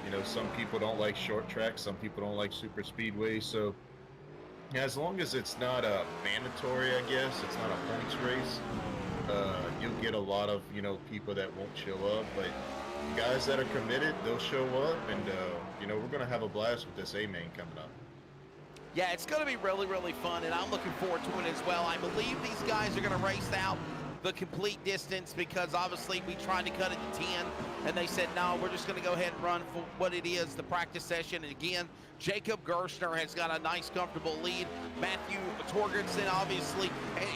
[SPEAKER 3] you know, some people don't like short tracks, some people don't like super speedways. So as long as it's not a mandatory, I guess, it's not a points race, you'll get a lot of, you know, people that won't show up. But guys that are committed, they'll show up. And, you know, we're going to have a blast with this A-Main coming up.
[SPEAKER 2] Yeah, it's going to be really, really fun, and I'm looking forward to it as well. I believe these guys are going to race out the complete distance because obviously we tried to cut it to 10 and they said no, we're just going to go ahead and run for what it is, the practice session. And again, Jacob Gerstner has got a nice comfortable lead. Matthew Torgerson obviously,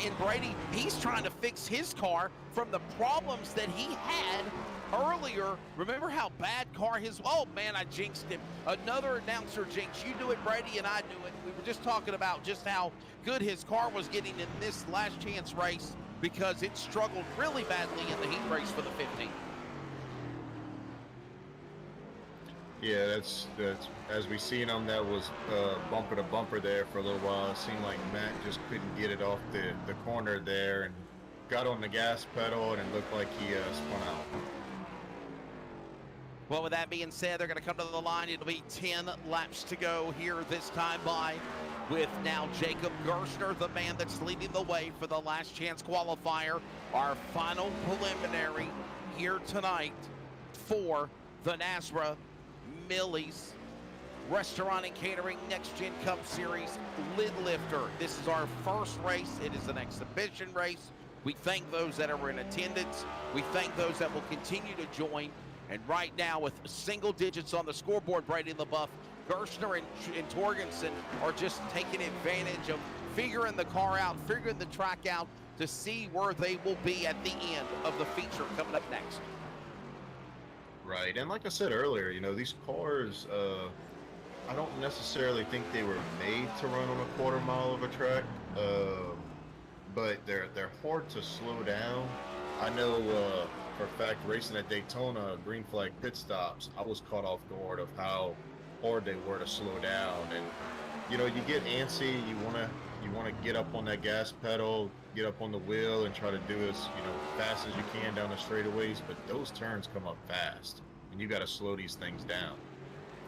[SPEAKER 2] and Brady, he's trying to fix his car from the problems that he had earlier. Remember how bad car his, oh man, I jinxed him. Another announcer jinx. You do it, Brady, and I do it. We were just talking about just how good his car was getting in this last chance race, because it struggled really badly in the heat race for the 15.
[SPEAKER 3] Yeah, that's as we seen him, that was bumper to bumper there for a little while. It seemed like Matt just couldn't get it off the corner there and got on the gas pedal, and it looked like he spun out.
[SPEAKER 2] Well, with that being said, they're going to come to the line. It'll be 10 laps to go here this time by, with now Jacob Gerstner, the man that's leading the way for the last chance qualifier. Our final preliminary here tonight for the NASRA Millie's Restaurant and Catering Next Gen Cup Series Lid Lifter. This is our first race. It is an exhibition race. We thank those that are in attendance. We thank those that will continue to join. And right now, with single digits on the scoreboard, Brady LaBeouf, Gerstner and Torgerson are just taking advantage of figuring the car out, figuring the track out to see where they will be at the end of the feature coming up next.
[SPEAKER 3] Right, and like I said earlier, you know, these cars, I don't necessarily think they were made to run on a quarter mile of a track, but they're hard to slow down. I know for a fact, racing at Daytona, green flag pit stops, I was caught off guard of how hard they were to slow down. And you know, you get antsy, you want to get up on that gas pedal, get up on the wheel, and try to do as, you know, fast as you can down the straightaways. But those turns come up fast, and you got to slow these things down.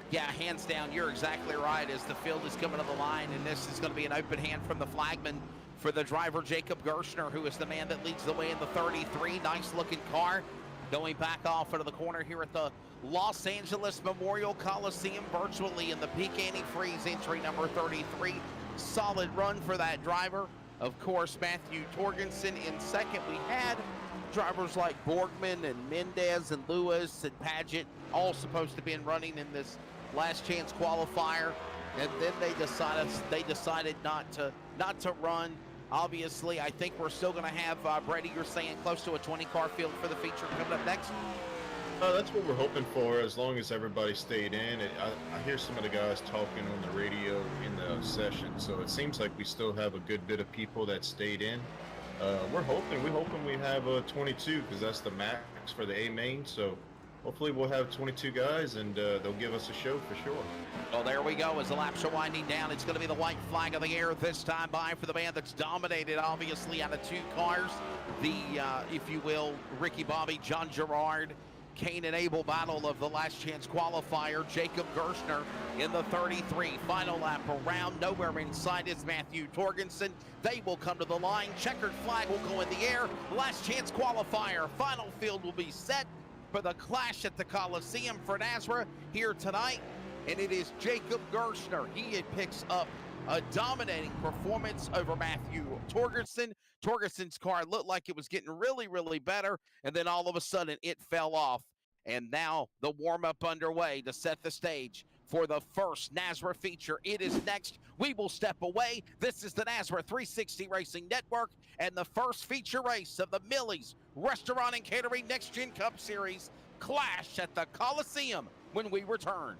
[SPEAKER 2] Yeah, hands down, you're exactly right. As the field is coming to the line, and this is going to be an open hand from the flagman for the driver, Jacob Gerstner, who is the man that leads the way in the 33. Nice looking car. Going back off into the corner here at the Los Angeles Memorial Coliseum, virtually in the peak antifreeze, entry number 33. Solid run for that driver. Of course, Matthew Torgerson in second. We had drivers like Borgman and Mendez and Lewis and Paget all supposed to be running in this last chance qualifier, and then they decided not to run. Obviously, I think we're still going to have, Brady, you're saying close to a 20-car field for the feature coming up next?
[SPEAKER 3] That's what we're hoping for, as long as everybody stayed in. I hear some of the guys talking on the radio in the session, so it seems like we still have a good bit of people that stayed in. We're hoping we have 22, because that's the max for the A main. So hopefully we'll have 22 guys, and they'll give us a show for sure.
[SPEAKER 2] Well, there we go. As the laps are winding down, it's going to be the white flag of the air this time by for the band that's dominated, obviously, out of 2 cars. The, if you will, Ricky Bobby, John Gerard, Cain and Abel battle of the last chance qualifier. Jacob Gerstner in the 33. Final lap around. Nowhere inside is Matthew Torgensen. They will come to the line. Checkered flag will go in the air. Last chance qualifier. Final field will be set for the clash at the Coliseum for Nazareth here tonight. And it is Jacob Gerstner. He picks up a dominating performance over Matthew Torgensen. Torgensen's car looked like it was getting really, really better, and then all of a sudden it fell off. And now the warm-up underway to set the stage for the first Nazareth feature. It is next. We will step away. This is the Nazareth 360 Racing Network and the first feature race of the Millie's Restaurant and Catering Next Gen Cup Series clash at the Coliseum when we return.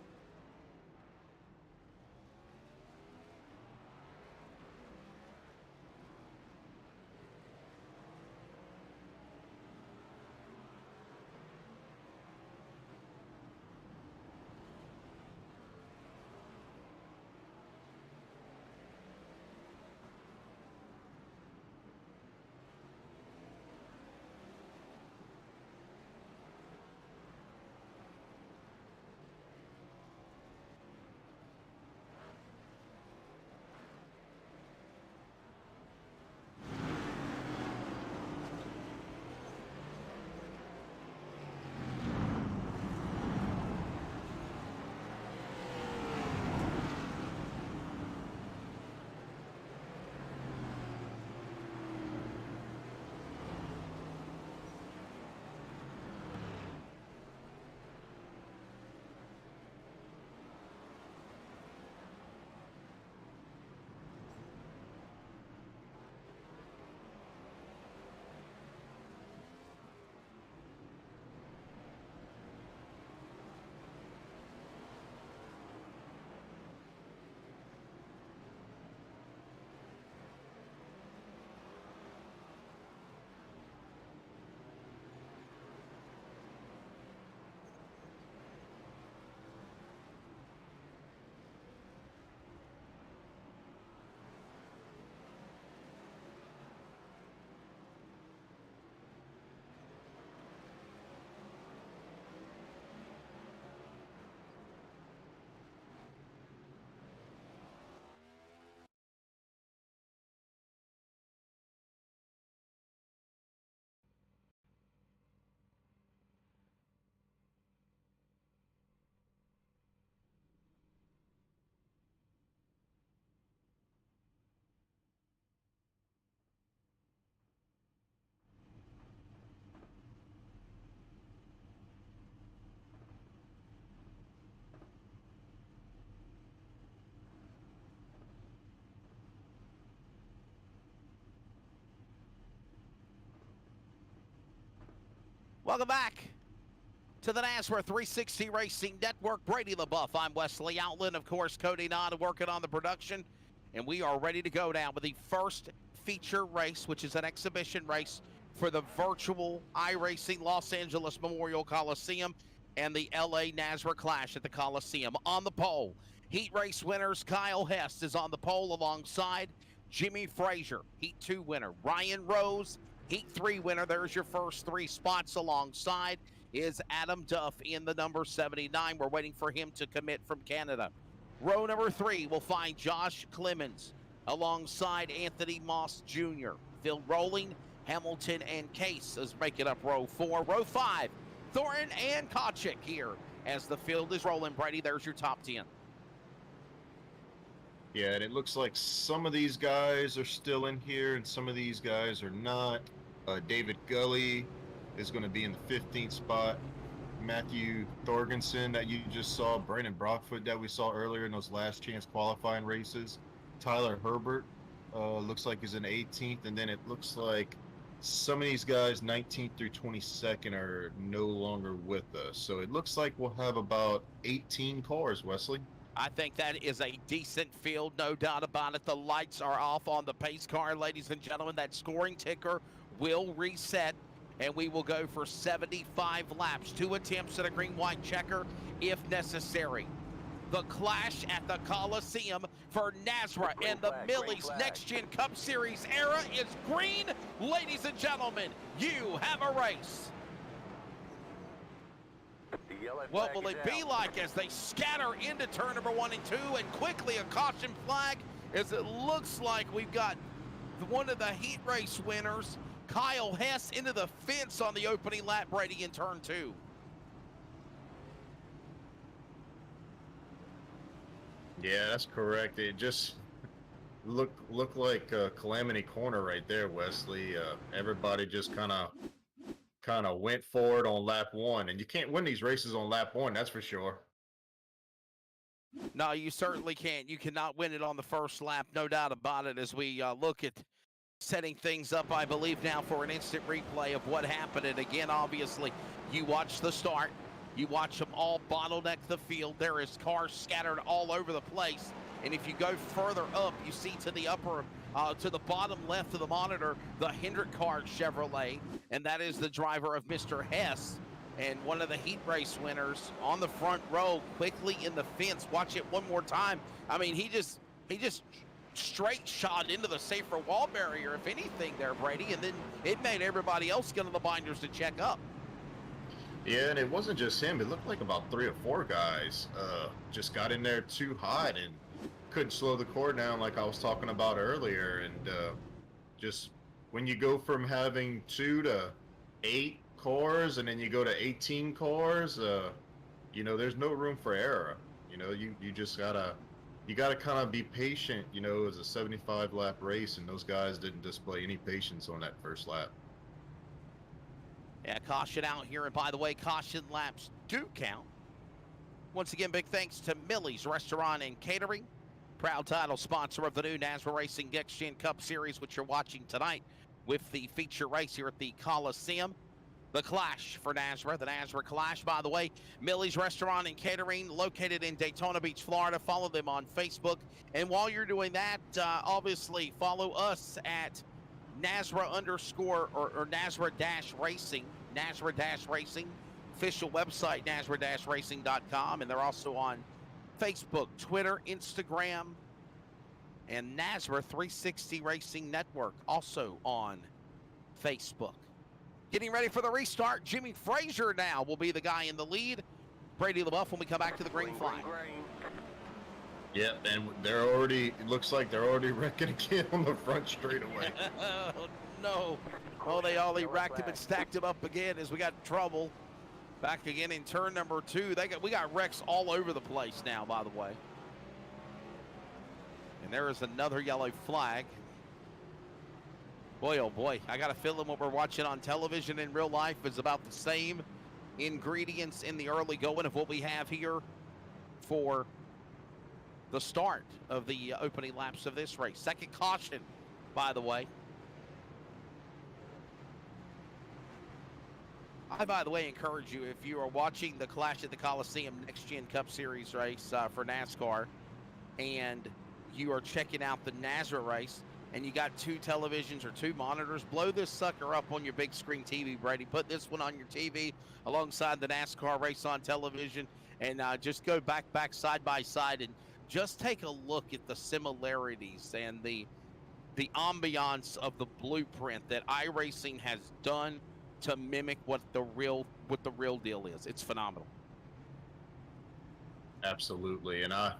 [SPEAKER 2] Welcome back to the Nazareth 360 Racing Network. Brady LaBeouf. I'm Wesley Outland. Of course, Cody Nod working on the production. And we are ready to go now with the first feature race, which is an exhibition race for the virtual iRacing Los Angeles Memorial Coliseum and the LA Nazareth Clash at the Coliseum. On the pole, heat race winners, Kyle Hess is on the pole alongside Jimmy Frazier. Heat 2 winner, Ryan Rose. Heat 3 winner, there's your first 3 spots alongside, is Adam Duff in the number 79. We're waiting for him to commit from Canada. Row number 3 will find Josh Clemens alongside Anthony Moss Jr. Phil Rowling, Hamilton, and Case is making up row 4. Row 5, Thornton and Kochik here as the field is rolling. Brady, there's your top 10.
[SPEAKER 3] Yeah, and it looks like some of these guys are still in here and some of these guys are not. David Gully is going to be in the 15th spot. Matthew Thorgensen that you just saw. Brandon Brockfoot that we saw earlier in those last chance qualifying races. Tyler Herbert looks like he's in 18th. And then it looks like some of these guys, 19th through 22nd, are no longer with us. So it looks like we'll have about 18 cars, Wesley.
[SPEAKER 2] I think that is a decent field, no doubt about it. The lights are off on the pace car, ladies and gentlemen. That scoring ticker will reset, and we will go for 75 laps. 2 attempts at a green-white checker if necessary. The clash at the Coliseum for Nazareth and the Millie's Next Gen Cup Series era is green. Ladies and gentlemen, you have a race. What will it be like as they scatter into turn number 1 and 2, and quickly a caution flag, as it looks like we've got one of the heat race winners, Kyle Hess, into the fence on the opening lap, Brady, in turn 2.
[SPEAKER 3] Yeah, that's correct. It just looked like Calamity Corner right there, Wesley. Everybody just kind of went for it on lap 1, and you can't win these races on lap 1, that's for sure.
[SPEAKER 2] No, you certainly can't. You cannot win it on the first lap, no doubt about it, as we look at setting things up, I believe, now for an instant replay of what happened. And again, obviously, you watch the start. You watch them all bottleneck the field. There is cars scattered all over the place. And if you go further up, you see to the bottom left of the monitor, the Hendrick car Chevrolet, and that is the driver of Mr. Hess, and one of the heat race winners on the front row, quickly in the fence. Watch it one more time. I mean, he just straight shot into the safer wall barrier, if anything there, Brady, and then it made everybody else get on the binders to check up.
[SPEAKER 3] Yeah, and it wasn't just him. It looked like about 3 or 4 guys just got in there too hot and couldn't slow the core down like I was talking about earlier. And just when you go from having 2 to 8 cores and then you go to 18 cores, you know, there's no room for error. You know, you just gotta kind of be patient. You know, it was a 75 lap race, and those guys didn't display any patience on that first lap.
[SPEAKER 2] Yeah, caution out here, and by the way, caution laps do count. Once again, big thanks to Millie's Restaurant and Catering, proud title sponsor of the new NASRA Racing Next Gen Cup Series, which you're watching tonight with the feature race here at the Coliseum. The Clash for NASRA, the NASRA Clash, by the way. Millie's Restaurant and Catering, located in Daytona Beach, Florida. Follow them on Facebook. And while you're doing that, obviously follow us at NASRA underscore or NASRA dash racing, NASRA dash racing, official website, NASRA racing.com. And they're also on Facebook, Twitter, Instagram, and NASRA 360 Racing Network, also on Facebook. Getting ready for the restart. Jimmy Frazier now will be the guy in the lead. Brady LaBeouf when we come back to the green flag.
[SPEAKER 3] Yep, and they're already, it looks like they're already wrecking again on the front straightaway.
[SPEAKER 2] Oh, no. Oh, they all racked him and stacked him up again as we got in trouble. Back again in turn number 2. We got wrecks all over the place now, by the way. And there is another yellow flag. Boy, oh boy, I got a feeling what we're watching on television in real life is about the same ingredients in the early going of what we have here for the start of the opening laps of this race. Second caution, by the way. I, by the way, encourage you, if you are watching the Clash at the Coliseum Next Gen Cup Series race for NASCAR, and you are checking out the NASRA race, and you got 2 televisions or 2 monitors, blow this sucker up on your big screen TV, Brady. Put this one on your TV alongside the NASCAR race on television, and just go back side by side and just take a look at the similarities and the ambiance of the blueprint that iRacing has done to mimic what the real deal is. It's phenomenal.
[SPEAKER 3] Absolutely, and I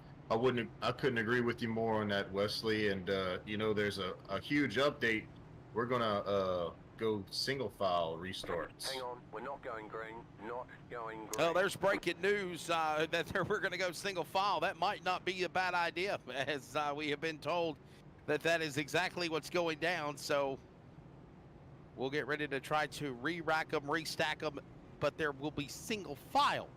[SPEAKER 3] couldn't agree with you more on that, Wesley. And you know, there's a huge update. We're gonna go single file restarts.
[SPEAKER 4] Hang on, we're not going green. Not going green.
[SPEAKER 2] Well, there's breaking news that we're going to go single file. That might not be a bad idea, as we have been told that is exactly what's going down. So we'll get ready to try to re-rack them, restack them, but there will be single file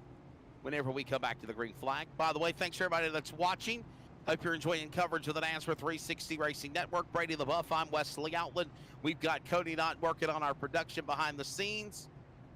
[SPEAKER 2] whenever we come back to the green flag. By the way, thanks to everybody that's watching. Hope you're enjoying coverage of the NASRA 360 Racing Network. Brady LaBeouf, I'm Wesley Outland. We've got Cody Knott working on our production behind the scenes.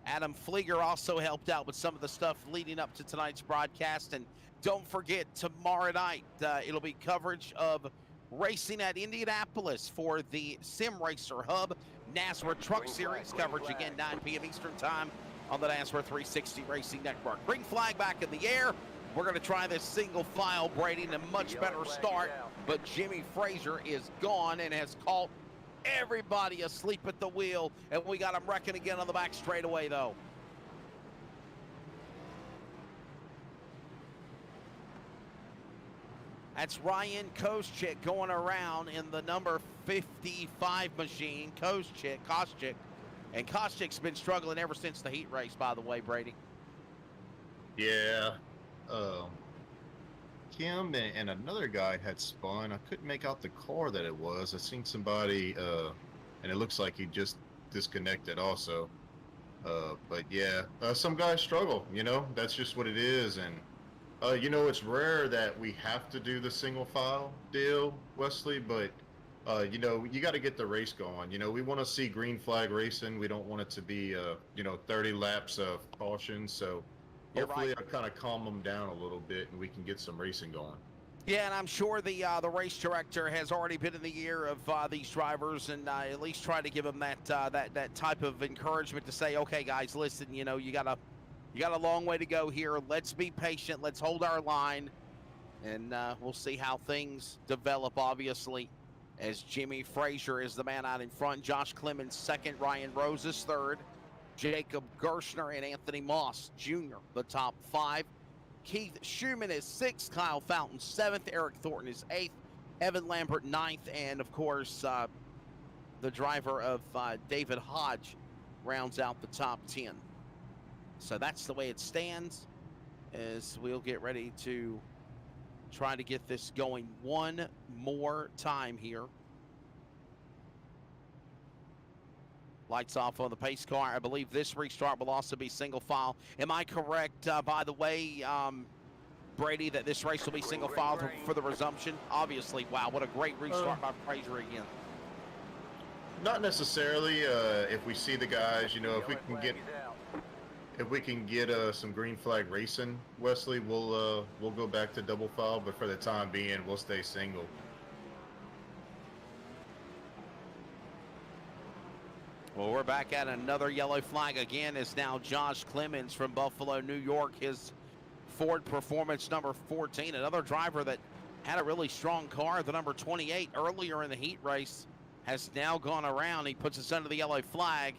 [SPEAKER 2] Adam Flieger also helped out with some of the stuff leading up to tonight's broadcast. And don't forget, tomorrow night, it'll be coverage of racing at Indianapolis for the Sim Racer Hub NASRA Truck Series. Coverage again, 9 p.m. Eastern Time on the NASRA 360 Racing Network. Green flag back in the air. We're going to try this single file, Brady, in a much better start. But Jimmy Frazier is gone and has caught everybody asleep at the wheel. And we got him wrecking again on the back straightaway, though. That's Ryan Koscheck going around in the number 55 machine. Koscheck. And Koscheck's been struggling ever since the heat race, by the way, Brady.
[SPEAKER 3] Yeah. Kim and another guy had spun. I couldn't make out the car that it was. I seen somebody, and it looks like he just disconnected also. But yeah, some guys struggle, you know, that's just what it is. And, you know, it's rare that we have to do the single file deal, Wesley, but, you know, you got to get the race going. You know, we want to see green flag racing. We don't want it to be, you know, 30 laps of caution. So hopefully I kind of calm them down a little bit and we can get some racing going.
[SPEAKER 2] Yeah, and I'm sure the race director has already been in the ear of these drivers and at least try to give them that type of encouragement to say, okay, guys, listen, you know, you got a long way to go here. Let's be patient. Let's hold our line, and we'll see how things develop. Obviously, as Jimmy Frazier is the man out in front, Josh Clemens second, Ryan Rose is third, Jacob Gershner and Anthony Moss Jr. the top five. Keith Schumann is sixth, Kyle Fountain seventh, Eric Thornton is eighth, Evan Lambert ninth, and of course the driver of David Hodge rounds out the top 10. So that's the way it stands, as we'll get ready to try to get this going one more time here. Lights off on the pace car. I believe this restart will also be single file. Am I correct, by the way, Brady, that this race will be single file for the resumption? Obviously, wow, what a great restart by Frazier again.
[SPEAKER 3] Not necessarily. If we see the guys, you know, if we can get some green flag racing, Wesley, we'll go back to double file. But for the time being, we'll stay single.
[SPEAKER 2] Well, we're back at another yellow flag again. Is now Josh Clemens from Buffalo, New York. His Ford Performance number 14. Another driver that had a really strong car, the number 28, earlier in the heat race, has now gone around. He puts us under the yellow flag,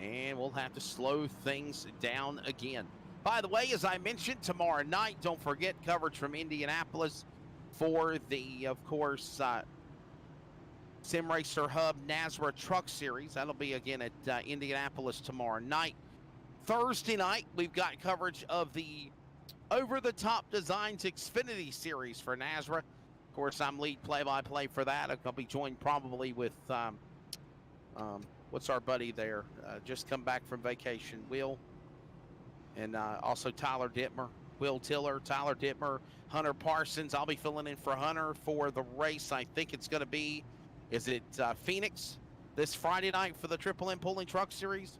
[SPEAKER 2] and we'll have to slow things down again. By the way, as I mentioned, tomorrow night, don't forget coverage from Indianapolis for the, of course, Sim Racer Hub NASRA Truck Series. That'll be again at Indianapolis tomorrow night. Thursday night, we've got coverage of the Over the Top Designs Xfinity Series for NASRA. Of course, I'm lead play-by-play for that. I'll be joined probably with, what's our buddy there? Just come back from vacation, Will. And also Tyler Dittmer, Will Tiller, Tyler Dittmer, Hunter Parsons. I'll be filling in for Hunter for the race. I think it's going to be, is it Phoenix this Friday night for the Triple M Pulling Truck Series?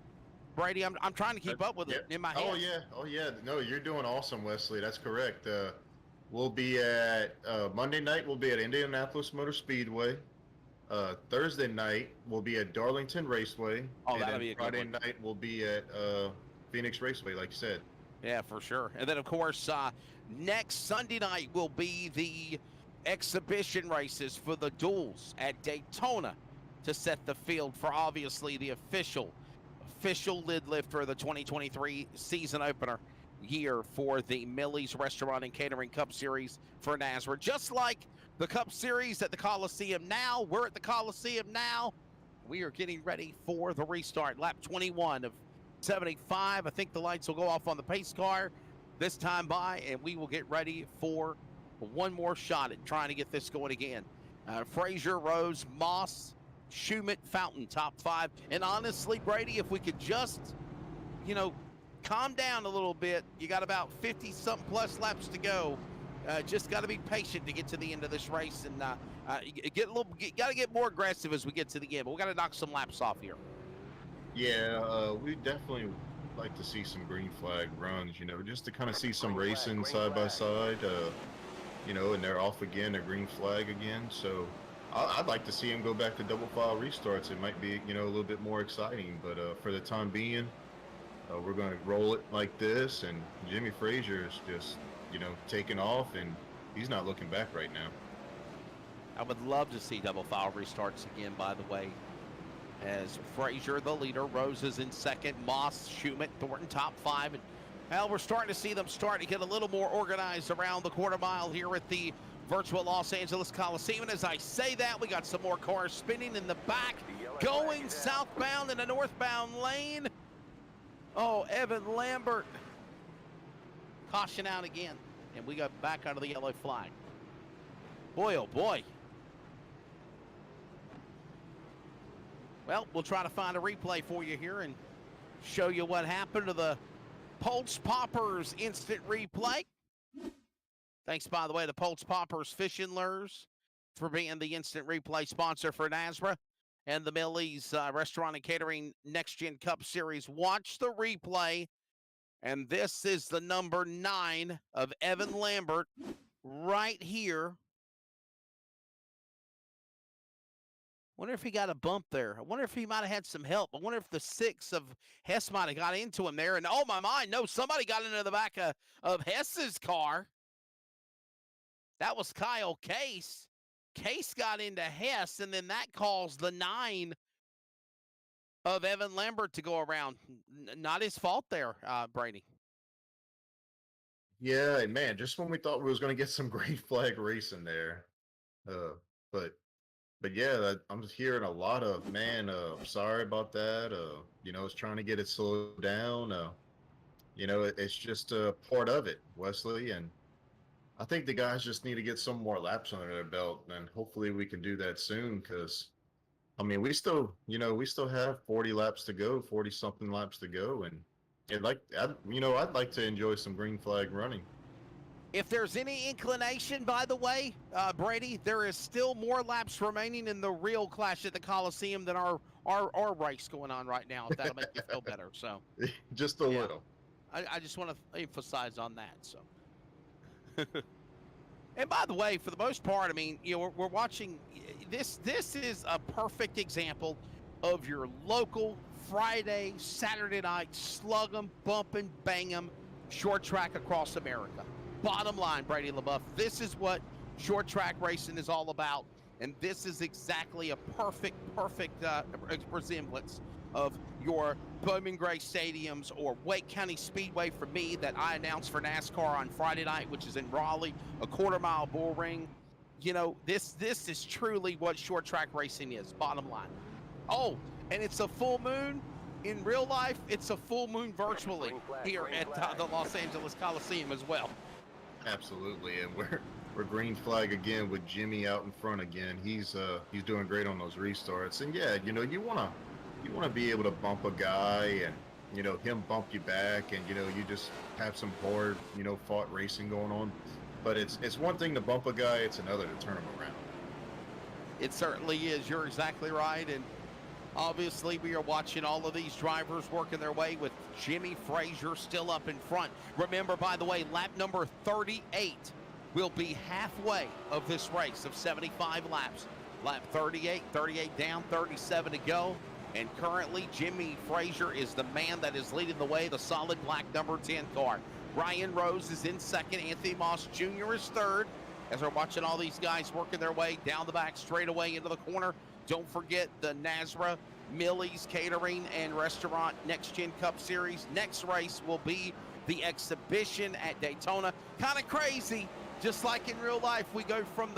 [SPEAKER 2] Brady, I'm trying to keep up with it in my head.
[SPEAKER 3] Oh yeah. No, you're doing awesome, Wesley. That's correct. We'll be at Monday night. We'll be at Indianapolis Motor Speedway. Thursday night we'll be at Darlington Raceway.
[SPEAKER 2] Oh, that'll be a good
[SPEAKER 3] Friday
[SPEAKER 2] one.
[SPEAKER 3] night we'll be at Phoenix Raceway, like you said.
[SPEAKER 2] Yeah, for sure. And then, of course, next Sunday night will be the exhibition races for the duels at Daytona to set the field for, obviously, the official lid lifter of the 2023 season opener year for the Millie's Restaurant and Catering Cup Series for NASRA. Just like the Cup Series at the Coliseum now, we're at the Coliseum now. We are getting ready for the restart. Lap 21 of 75. I think the lights will go off on the pace car this time by, and we will get ready for one more shot at trying to get this going again. Frazier, Rose, Moss, Schumann, Fountain, top five. And honestly, Brady, if we could just, you know, calm down a little bit. You got about 50-something plus laps to go. Just got to be patient to get to the end of this race, and got to get more aggressive as we get to the end. But we got to knock some laps off here.
[SPEAKER 3] Yeah, we definitely like to see some green flag runs, you know, just to kind of see some racing side by side, you know, and they're off again, they're green flag again. So I'd like to see him go back to double file restarts. It might be, you know, a little bit more exciting, but for the time being, we're going to roll it like this. And Jimmy Frazier is just, you know, taking off, and he's not looking back right now.
[SPEAKER 2] I would love to see double file restarts again, by the way. As Frazier, the leader, Rose is in second, Moss, Schumett, Thornton top 5. And well, we're starting to see them start to get a little more organized around the quarter mile here at the virtual Los Angeles Coliseum. And as I say that, we got some more cars spinning in the back, going southbound in a northbound lane. Oh, Evan Lambert. Caution out again. And we got back out of the yellow flag. Boy, oh boy. Well, we'll try to find a replay for you here and show you what happened to the Pulse Poppers instant replay. Thanks, by the way, to Pulse Poppers Fishing Lures for being the instant replay sponsor for NASRA and the Millie's Restaurant and Catering Next Gen Cup Series. Watch the replay, and this is the number 9 of Evan Lambert right here. Wonder if he got a bump there. I wonder if he might have had some help. I wonder if the 6 of Hess might have got into him there. And oh my, no, somebody got into the back of Hess's car. That was Kyle Case. Case got into Hess, and then that caused the 9 of Evan Lambert to go around. Not his fault there, Brady.
[SPEAKER 3] Yeah, and man, just when we thought we was going to get some green flag racing there, But yeah, I'm just hearing a lot of, man, sorry about that. You know, it's trying to get it slowed down. You know, it's just a part of it, Wesley. And I think the guys just need to get some more laps under their belt, and hopefully we can do that soon. Because, I mean, we still have 40 laps to go, 40 something laps to go, and I'd like to enjoy some green flag running.
[SPEAKER 2] If there's any inclination, by the way, Brady, there is still more laps remaining in the real clash at the Coliseum than our race going on right now, if that'll make you feel better. So
[SPEAKER 3] just a little.
[SPEAKER 2] I just want to emphasize on that. So, and by the way, for the most part, I mean, you know, we're watching this. This is a perfect example of your local Friday, Saturday night slug 'em, bump 'em, bang 'em, short track across America. Bottom line, Brady LaBeouf, this is what short track racing is all about, and this is exactly a perfect resemblance of your Bowman Gray Stadiums or Wake County Speedway for me that I announced for NASCAR on Friday night, which is in Raleigh, a quarter-mile bull ring. You know, this is truly what short track racing is, bottom line. Oh, and it's a full moon. In real life, it's a full moon virtually here at the Los Angeles Coliseum as well.
[SPEAKER 3] Absolutely, and we're green flag again with Jimmy out in front again. He's doing great on those restarts, and yeah, you know, you wanna be able to bump a guy and, you know, him bump you back, and, you know, you just have some hard, you know, fought racing going on. But it's one thing to bump a guy, it's another to turn him around.
[SPEAKER 2] It certainly is. You're exactly right, and obviously, we are watching all of these drivers working their way with Jimmy Frazier still up in front. Remember, by the way, lap number 38 will be halfway of this race of 75 laps. Lap 38 down, 37 to go. And currently, Jimmy Frazier is the man that is leading the way, the solid black number 10 car. Ryan Rose is in second. Anthony Moss Jr. is third. As we're watching all these guys working their way down the back straightaway into the corner. Don't forget the NASRA, Millie's Catering and Restaurant Next Gen Cup Series. Next race will be the exhibition at Daytona. Kind of crazy, just like in real life. We go from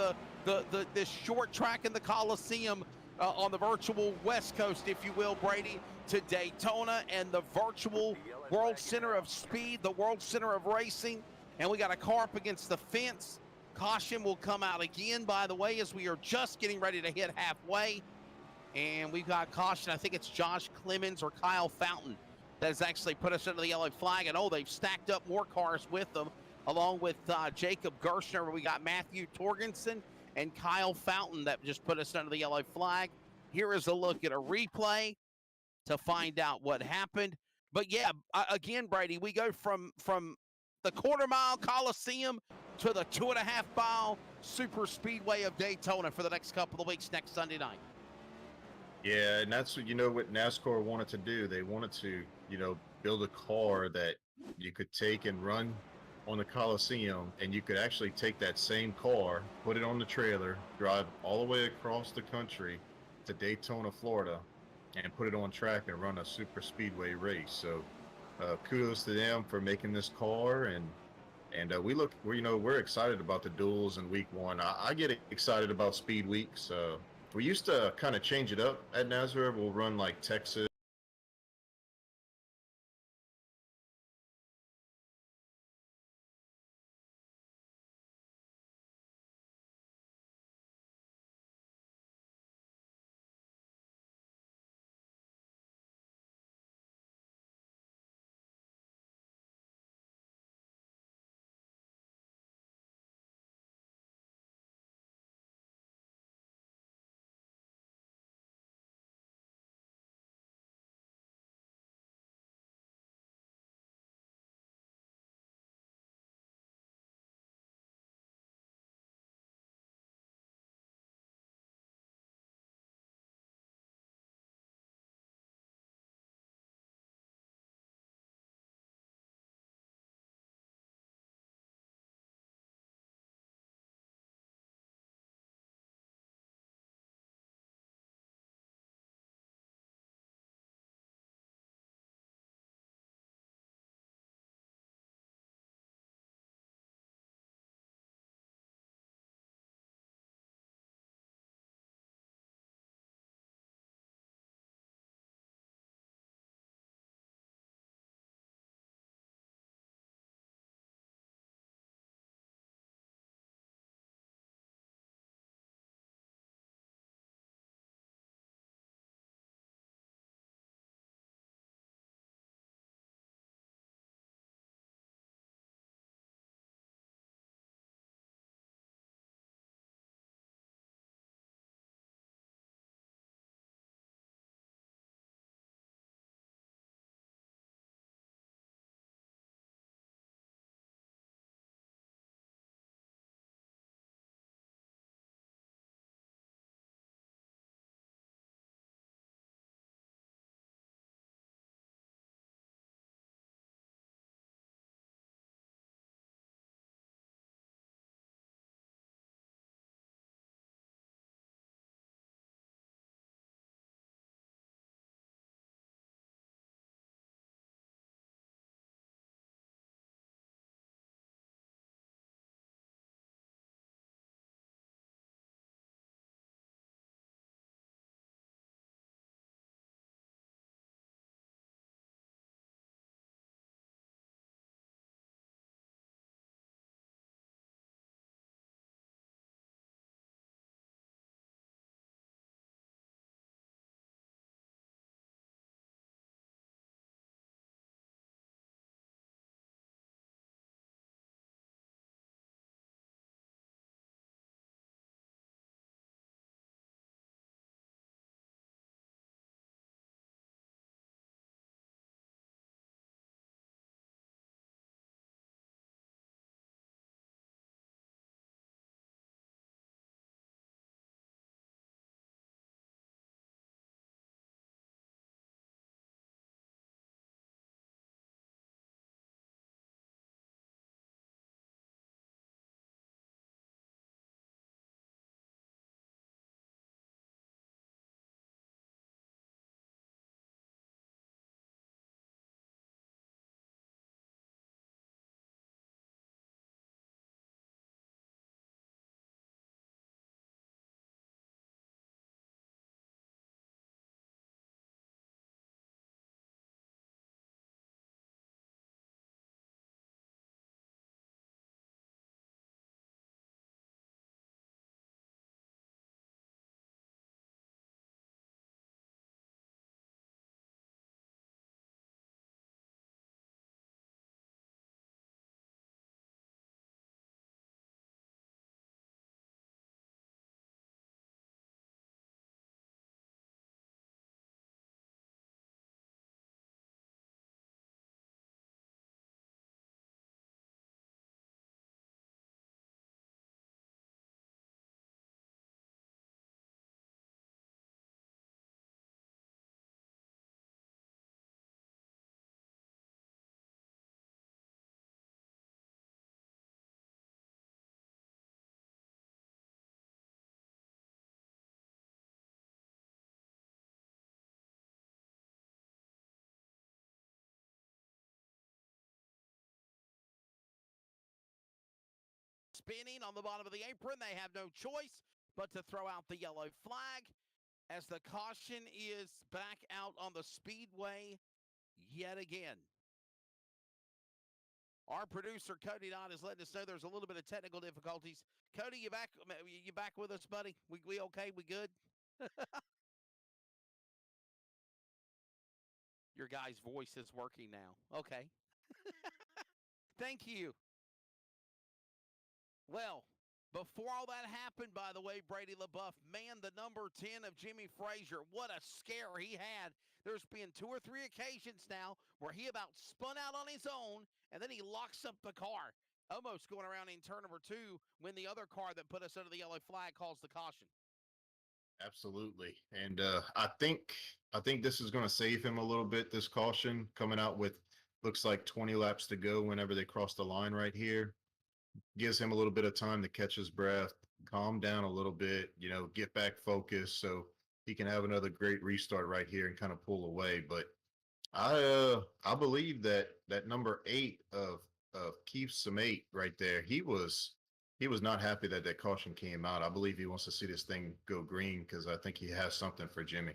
[SPEAKER 2] this short track in the Coliseum on the virtual West Coast, if you will, Brady, to Daytona and the virtual World Center of Speed, the World Center of Racing. And we got a car up against the fence. Caution will come out again, by the way, as we are just getting ready to hit halfway. And we've got caution. I think it's Josh Clemens or Kyle Fountain that has actually put us under the yellow flag. And, oh, they've stacked up more cars with them. along with Jacob Gershner. We got Matthew Torgensen and Kyle Fountain that just put us under the yellow flag. Here is a look at a replay to find out what happened. But yeah, again, Brady, we go from the quarter-mile Coliseum to the 2.5-mile super speedway of Daytona for the next couple of weeks next Sunday night.
[SPEAKER 3] Yeah, and that's what what NASCAR wanted to do. They wanted to, build a car that you could take and run on the Coliseum, and you could actually take that same car, put it on the trailer, drive all the way across the country to Daytona, Florida, and put it on track and run a super speedway race. So kudos to them for making this car, and we're excited about the duels in week one. I get excited about speed weeks. We used to kind of change it up at Nazareth. We'll run like Texas
[SPEAKER 2] spinning on the bottom of the apron. They have no choice but to throw out the yellow flag as the caution is back out on the speedway yet again. Our producer, Cody Knott, is letting us know there's a little bit of technical difficulties. Cody, you back with us, buddy? We okay? We good? Your guy's voice is working now. Okay. Thank you. Well, before all that happened, by the way, Brady LaBeouf, man, the number 10 of Jimmy Frazier, what a scare he had. There's been 2 or 3 occasions now where he about spun out on his own, and then he locks up the car, almost going around in turn number 2 when the other car that put us under the yellow flag calls the caution.
[SPEAKER 3] Absolutely. And I think this is going to save him a little bit, this caution coming out with looks like 20 laps to go whenever they cross the line right here. Gives him a little bit of time to catch his breath, calm down a little bit, get back focused so he can have another great restart right here and kind of pull away. But I believe that number 8 of Keith Sumate right there, he was not happy that caution came out. I believe he wants to see this thing go green because I think he has something for Jimmy.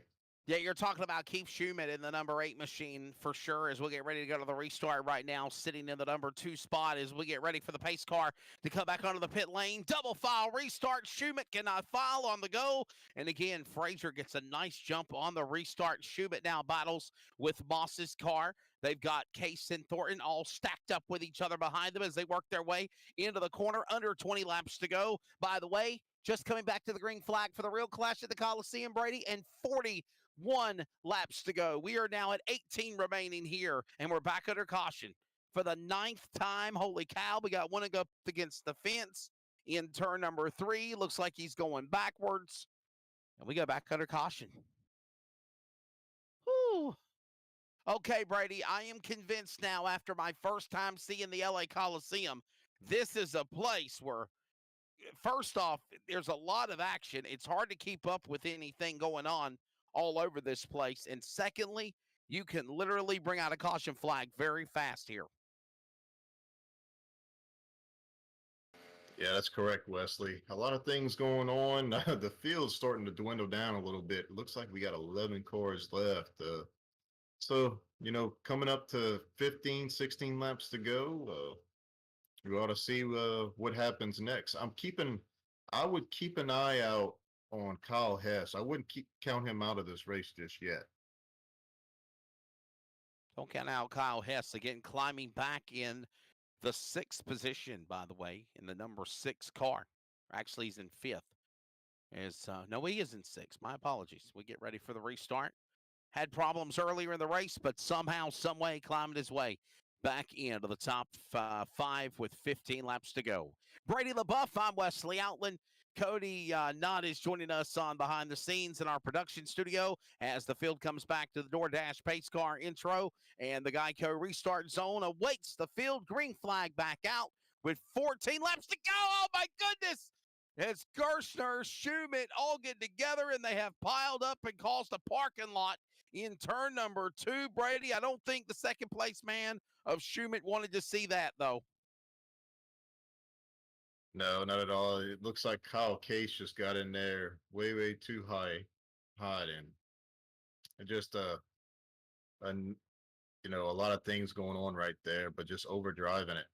[SPEAKER 2] Yeah, you're talking about Keith Schumann in the number 8 machine for sure as we get ready to go to the restart right now, sitting in the number 2 spot as we get ready for the pace car to come back onto the pit lane. Double file restart. Schumann cannot file on the go. And again, Frazier gets a nice jump on the restart. Schumann now battles with Moss's car. They've got Case and Thornton all stacked up with each other behind them as they work their way into the corner. Under 20 laps to go. By the way, just coming back to the green flag for the real clash at the Coliseum, Brady, and 41 laps to go. We are now at 18 remaining here, and we're back under caution for the 9th time. Holy cow, we got one up against the fence in turn number 3. Looks like he's going backwards, and we go back under caution. Whew. Okay, Brady, I am convinced now after my first time seeing the LA Coliseum, this is a place where, first off, there's a lot of action. It's hard to keep up with anything going on all over this place. And secondly, you can literally bring out a caution flag very fast here.
[SPEAKER 3] Yeah, that's correct, Wesley. A lot of things going on. The field's starting to dwindle down a little bit. It looks like we got 11 cars left. So, coming up to 15, 16 laps to go, we ought to see what happens next. I would keep an eye out on Kyle Hess. I wouldn't count him out of this race just yet.
[SPEAKER 2] Don't count out Kyle Hess again, climbing back in the 6th position, by the way, in the number 6 car. Actually, he's in 5th. No, he is in 6th. My apologies. We get ready for the restart. Had problems earlier in the race, but somehow, some way, climbed his way back into the top 5 with 15 laps to go. Brady LaBeouf, I'm Wesley Outland. Cody Knott is joining us on behind the scenes in our production studio as the field comes back to the DoorDash pace car intro, and the Geico restart zone awaits the field. Green flag back out with 14 laps to go. Oh, my goodness. It's Gerstner, Schumann all get together, and they have piled up and caused a parking lot in turn number 2. Brady, I don't think the second place man of Schumann wanted to see that, though.
[SPEAKER 3] No, not at all. It looks like Kyle Case just got in there way too hot, and just a lot of things going on right there, but just overdriving it.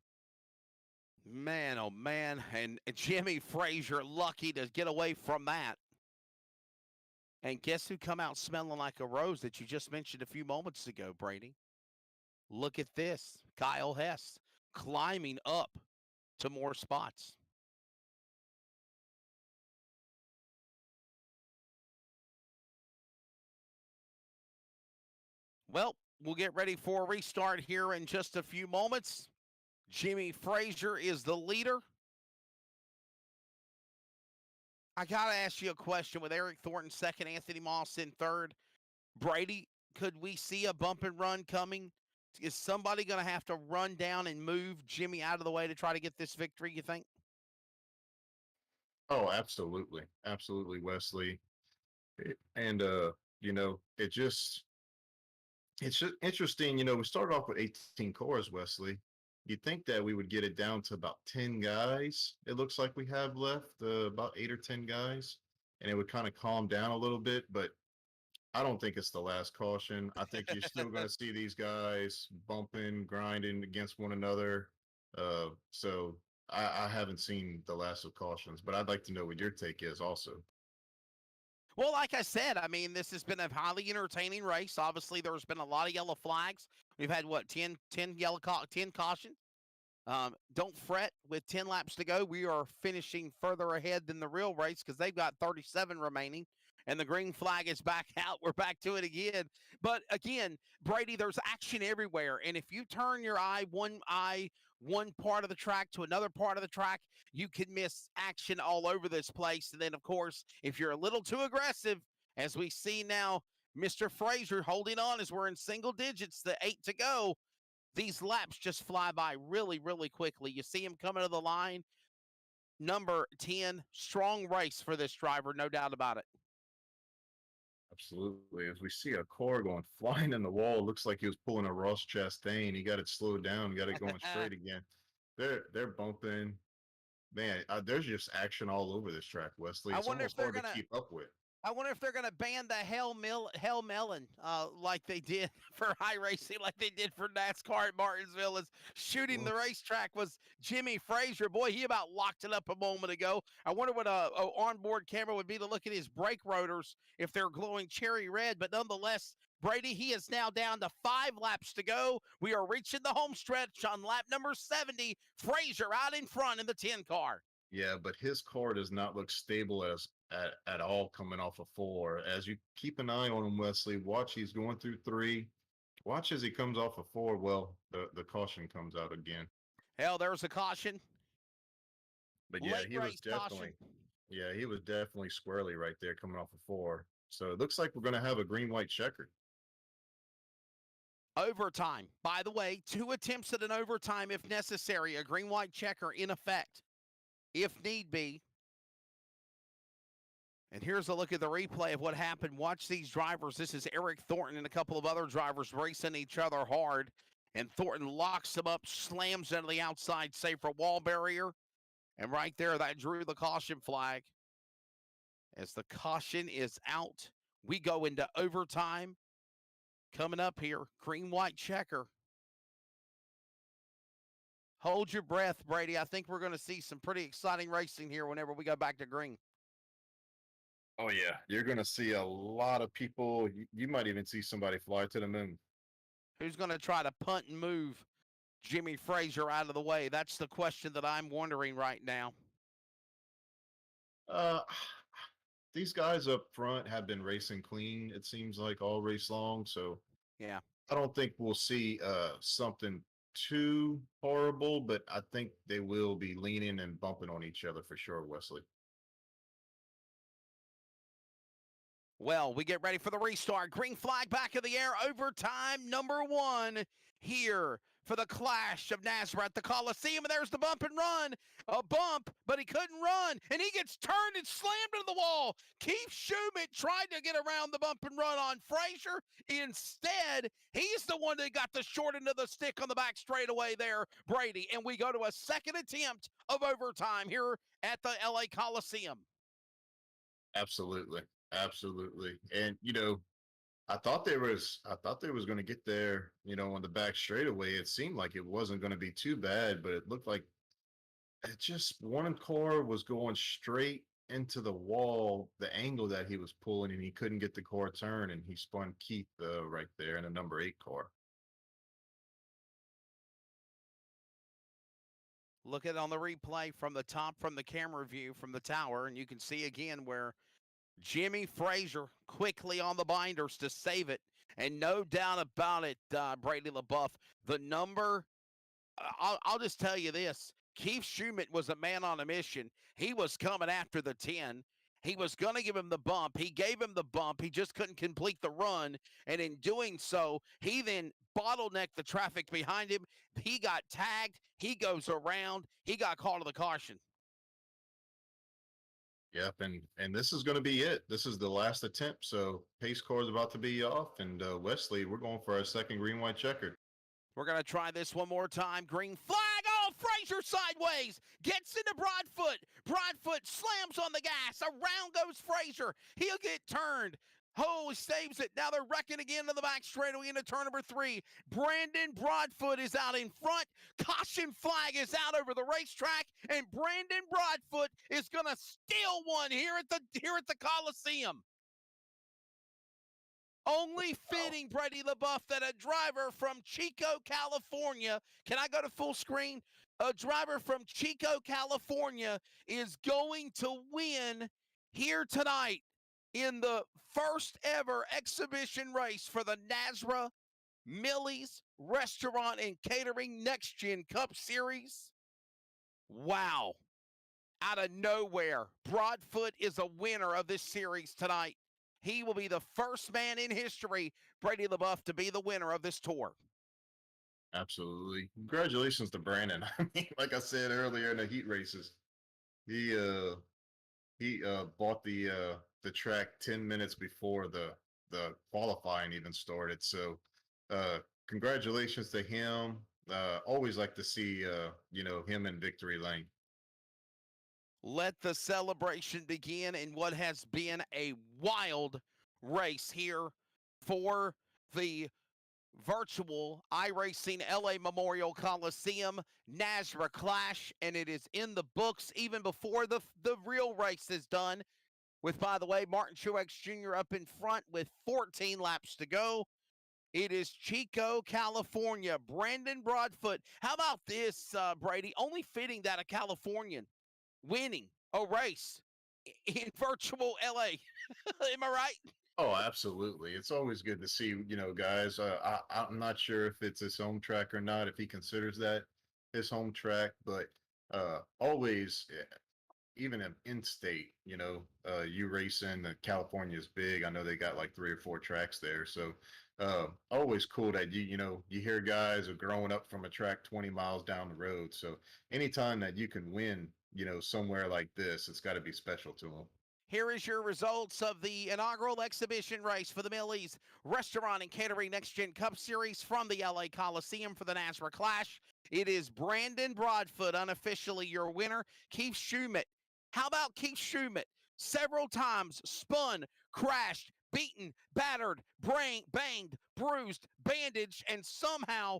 [SPEAKER 2] Man, oh man, and Jimmy Frazier lucky to get away from that. And guess who come out smelling like a rose that you just mentioned a few moments ago, Brady? Look at this. Kyle Hess climbing up to more spots. Well, we'll get ready for a restart here in just a few moments. Jimmy Frazier is the leader. I got to ask you a question with Eric Thornton second, Anthony Moss in third. Brady, could we see a bump and run coming? Is somebody going to have to run down and move Jimmy out of the way to try to get this victory, you think?
[SPEAKER 3] Oh, absolutely. Absolutely, Wesley. And, it's just interesting. We started off with 18 cars, Wesley. you'd think that we would get it down to about 10 guys. It looks like we have left about 8 or 10 guys, and it would kind of calm down a little bit. But I don't think it's the last caution. I think you're still going to see these guys bumping, grinding against one another. So I haven't seen the last of cautions, but I'd like to know what your take is also.
[SPEAKER 2] Well, like I said, I mean, this has been a highly entertaining race. Obviously, there's been a lot of yellow flags. We've had what 10 10 cautions. Don't fret. With 10 laps to go, we are finishing further ahead than the real race because they've got 37 remaining, and the green flag is back out. We're back to it again. But again, Brady, there's action everywhere, and if you turn your eye one part of the track to another part of the track, you can miss action all over this place. And then, of course, if you're a little too aggressive, as we see now, Mr. Frazier holding on as we're in single digits, the 8 to go. These laps just fly by really, really quickly. You see him coming to the line. Number 10, strong race for this driver, no doubt about it.
[SPEAKER 3] Absolutely. As we see a car going flying in the wall, it looks like he was pulling a Ross Chastain. He got it slowed down, got it going straight again. They're bumping. Man, there's just action all over this track, Wesley.
[SPEAKER 2] I
[SPEAKER 3] It's
[SPEAKER 2] wonder if
[SPEAKER 3] almost
[SPEAKER 2] they're
[SPEAKER 3] hard to
[SPEAKER 2] gonna.
[SPEAKER 3] keep up with.
[SPEAKER 2] I wonder if they're going to ban the Hell Melon like they did for high racing, like they did for NASCAR at Martinsville. As shooting the racetrack was Jimmy Frazier. Boy, he about locked it up a moment ago. I wonder what a onboard camera would be to look at his brake rotors if they're glowing cherry red. But nonetheless, Brady, he is now down to 5 laps to go. We are reaching the home stretch on lap number 70. Frazier out in front in the 10 car.
[SPEAKER 3] Yeah, but his car does not look stable at all coming off of 4. As you keep an eye on him, Wesley, watch he's going through 3. Watch as he comes off of 4. Well, the caution comes out again.
[SPEAKER 2] Hell, there's a caution.
[SPEAKER 3] But yeah,
[SPEAKER 2] Late race caution.
[SPEAKER 3] he was definitely squarely right there coming off of 4. So it looks like we're gonna have a green-white checker.
[SPEAKER 2] Overtime. By the way, 2 attempts at an overtime if necessary. A green-white checker in effect, if need be. And here's a look at the replay of what happened. Watch these drivers. This is Eric Thornton and a couple of other drivers racing each other hard. And Thornton locks them up, slams into the outside safer wall barrier. And right there, that drew the caution flag. As the caution is out, we go into overtime. Coming up here, green-white checker. Hold your breath, Brady. I think we're going to see some pretty exciting racing here whenever we go back to green.
[SPEAKER 3] Oh yeah, you're gonna see a lot of people. You might even see somebody fly to the moon.
[SPEAKER 2] Who's going to try to punt and move Jimmy Frazier out of the way? That's the question that I'm wondering right now.
[SPEAKER 3] Uh, these guys up front have been racing clean. It seems like all race long. So
[SPEAKER 2] Yeah.
[SPEAKER 3] I don't think we'll see something too horrible, but I think they will be leaning and bumping on each other for sure, Wesley.
[SPEAKER 2] Well, we get ready for the restart. Green flag back in the air. Overtime number 1 here for the clash of Nazareth at the Coliseum. And there's the bump and run. A bump, but he couldn't run. And he gets turned and slammed into the wall. Keith Schumett tried to get around the bump and run on Frazier. Instead, he's the one that got the short end of the stick on the back straightaway there, Brady. And we go to a second attempt of overtime here at the LA Coliseum.
[SPEAKER 3] Absolutely. Absolutely. And I thought they was going to get there, on the back straightaway. It seemed like it wasn't going to be too bad, but it looked like it just one car was going straight into the wall, the angle that he was pulling, and he couldn't get the car turn, and he spun Keith right there in a number 8 car.
[SPEAKER 2] Look at it on the replay from the top, from the camera view, from the tower, and you can see again where Jimmy Frazier quickly on the binders to save it. And no doubt about it, Brady LaBeouf, the number, I'll just tell you this. Keith Schumett was a man on a mission. He was coming after the 10. He was going to give him the bump. He gave him the bump. He just couldn't complete the run. And in doing so, he then bottlenecked the traffic behind him. He got tagged. He goes around. He got called to the caution.
[SPEAKER 3] Yep, and this is going to be it. This is the last attempt. So pace car is about to be off, and Wesley, we're going for our second green-white checker.
[SPEAKER 2] We're going to try this one more time. Green flag. Oh, Frazier sideways. Gets into Broadfoot. Broadfoot slams on the gas. Around goes Frazier. He'll get turned. Oh, he saves it. Now they're wrecking again to the back straightaway into turn number 3. Brandon Broadfoot is out in front. Caution flag is out over the racetrack, and Brandon Broadfoot is going to steal one here at the Coliseum. Only fitting, Brady LaBeouf, that a driver from Chico, California, can I go to full screen? A driver from Chico, California is going to win here tonight in the first ever exhibition race for the Nazra Millie's Restaurant and Catering Next Gen Cup Series. Wow. Out of nowhere, Broadfoot is a winner of this series tonight. He will be the first man in history, Brady LaBeouf, to be the winner of this tour.
[SPEAKER 3] Absolutely. Congratulations to Brandon. I mean, like I said earlier in the heat races, he bought the track 10 minutes before the qualifying even started. So congratulations to him. Always like to see him in victory lane.
[SPEAKER 2] Let the celebration begin in what has been a wild race here for the virtual iRacing LA Memorial Coliseum Nazra Clash, and it is in the books even before the real race is done, with, by the way, Martin Truex Jr. up in front with 14 laps to go. It is Chico, California. Brandon Broadfoot. How about this, Brady? Only fitting that a Californian winning a race in virtual LA. Am I right?
[SPEAKER 3] Oh, absolutely. It's always good to see, guys. I'm not sure if it's his home track or not, if he considers that his home track, but always, even in state, you racing, California is big. I know they got like 3 or 4 tracks there. So always cool that you hear guys are growing up from a track 20 miles down the road. So anytime that you can win, somewhere like this, it's got to be special to them.
[SPEAKER 2] Here is your results of the inaugural exhibition race for the Millie's Restaurant and Catering Next Gen Cup Series from the LA Coliseum for the Nazra Clash. It is Brandon Broadfoot, unofficially your winner. Keith Schumett. How about Keith Schumett? Several times spun, crashed, beaten, battered, banged, bruised, bandaged, and somehow,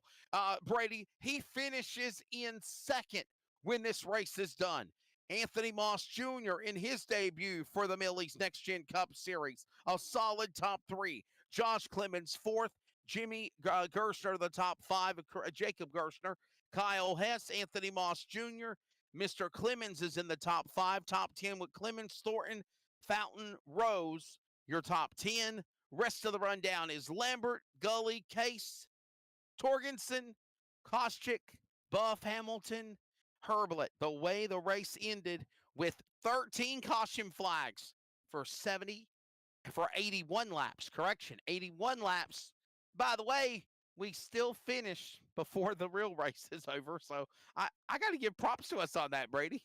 [SPEAKER 2] Brady, he finishes in second when this race is done. Anthony Moss Jr. in his debut for the Millie's Next Gen Cup Series, a solid top 3. Josh Clemens 4th, Jimmy Gerstner the top 5, Jacob Gerstner, Kyle Hess, Anthony Moss Jr., Mr. Clemens is in the top 5, top 10 with Clemens, Thornton, Fountain, Rose, your top 10. Rest of the rundown is Lambert, Gully, Case, Torgensen, Koscheck, Buff, Hamilton, Herblet. The way the race ended with 13 caution flags for 81 laps. Correction, 81 laps. By the way, we still finish before the real race is over. So I got to give props to us on that, Brady.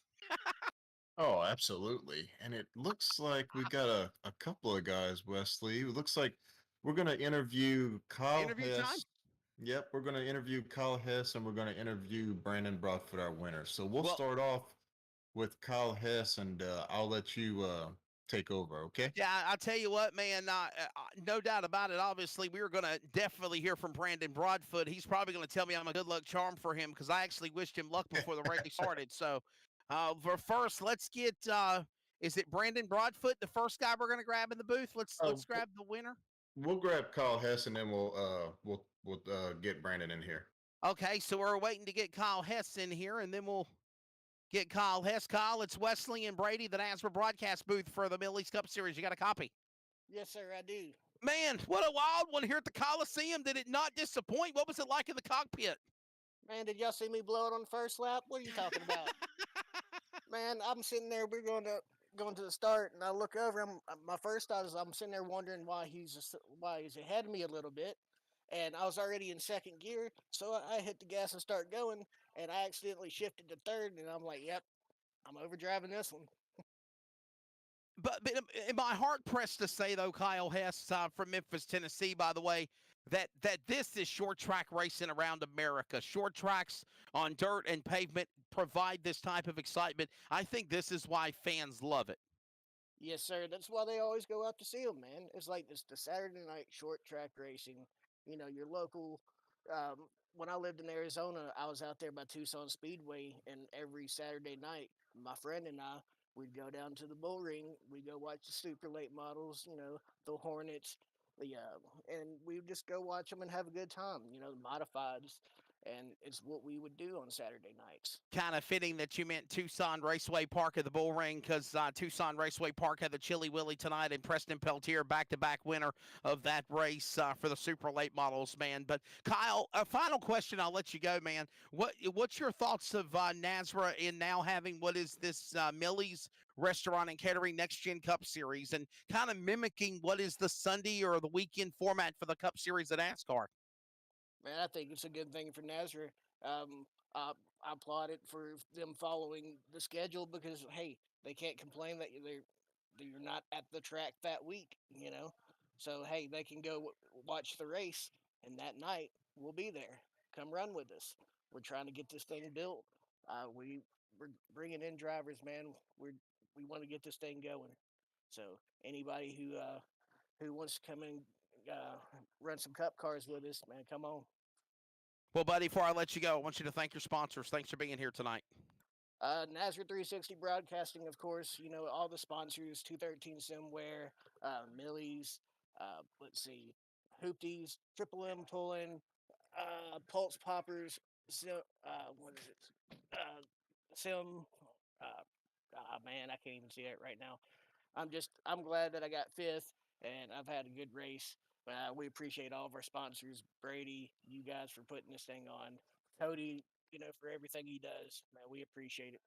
[SPEAKER 3] Oh, absolutely. And it looks like we got a couple of guys, Wesley. It looks like we're going to interview Kyle
[SPEAKER 2] Interview
[SPEAKER 3] Hess.
[SPEAKER 2] time?
[SPEAKER 3] Yep, we're going to interview Kyle Hess and we're going to interview Brandon Broadfoot, our winner. So we'll
[SPEAKER 2] Well-
[SPEAKER 3] start off with Kyle Hess and I'll let you take over, okay?
[SPEAKER 2] Yeah, I'll tell you what, man, no doubt about it. Obviously, we were going to definitely hear from Brandon Broadfoot. He's probably going to tell me I'm a good luck charm for him because I actually wished him luck before the race started. So for first, let's get, is it Brandon Broadfoot, the first guy we're going to grab in the booth? Let's grab the winner.
[SPEAKER 3] We'll grab Kyle Hess and then we'll get Brandon in here.
[SPEAKER 2] Okay, so we're waiting to get Kyle Hess in here, and then we'll get Kyle Hess. Kyle, it's Wesley and Brady, the Nazra broadcast booth for the Millie's Cup Series. You got a copy?
[SPEAKER 5] Yes, sir, I do.
[SPEAKER 2] Man, what a wild one here at the Coliseum. Did it not disappoint? What was it like in the cockpit?
[SPEAKER 5] Man, did y'all see me blow it on the first lap? What are you talking about? Man, I'm sitting there. We're going to the start, and I look over. My first thought is I'm sitting there wondering why he's ahead of me a little bit, and I was already in second gear, so I hit the gas and start going, and I accidentally shifted to third, and I'm like, "Yep, I'm overdriving this one."
[SPEAKER 2] But am I hard pressed to say though, Kyle Hess from Memphis, Tennessee, by the way, that this is short track racing around America. Short tracks on dirt and pavement provide this type of excitement. I think this is why fans love it.
[SPEAKER 5] Yes, sir. That's why they always go out to see them, man. It's like this the Saturday night short track racing. You know, your local. When I lived in Arizona, I was out there by Tucson Speedway, and every Saturday night, my friend and I we'd go down to the bull ring. We'd go watch the super late models. You know, the Hornets, and we would just go watch them and have a good time. You know, the modifieds, and it's what we would do on Saturday nights.
[SPEAKER 2] Kind of fitting that you meant Tucson Raceway Park at the Bull Ring, because Tucson Raceway Park had the Chili Willy tonight, and Preston Peltier, back-to-back winner of that race for the super late models, man. But Kyle, a final question, I'll let you go, man. What's your thoughts of NASRA in now having what is this Millie's Restaurant and Catering Next Gen Cup Series, and kind of mimicking what is the Sunday or the weekend format for the Cup Series at NASCAR?
[SPEAKER 5] Man, I think it's a good thing for Nazareth. Um, I applaud it for them following the schedule because hey, they can't complain that you're not at the track that week, you know. So hey, they can go watch the race, and that night we'll be there. Come run with us. We're trying to get this thing built. We're bringing in drivers, man. We want to get this thing going. So anybody who wants to come in uh, run some cup cars with us, man, come on.
[SPEAKER 2] Well, buddy, before I let you go, I want you to thank your sponsors. Thanks for being here tonight.
[SPEAKER 5] Nazareth 360 Broadcasting, of course, you know, all the sponsors, 213 Simware, Millie's, let's see, Hoopties, Triple M Pulling, Pulse Poppers, what is it? Sim, man, I can't even see it right now. I'm glad that I got fifth and I've had a good race. We appreciate all of our sponsors, Brady, you guys for putting this thing on, Cody, you know, for everything he does. Man, we appreciate it.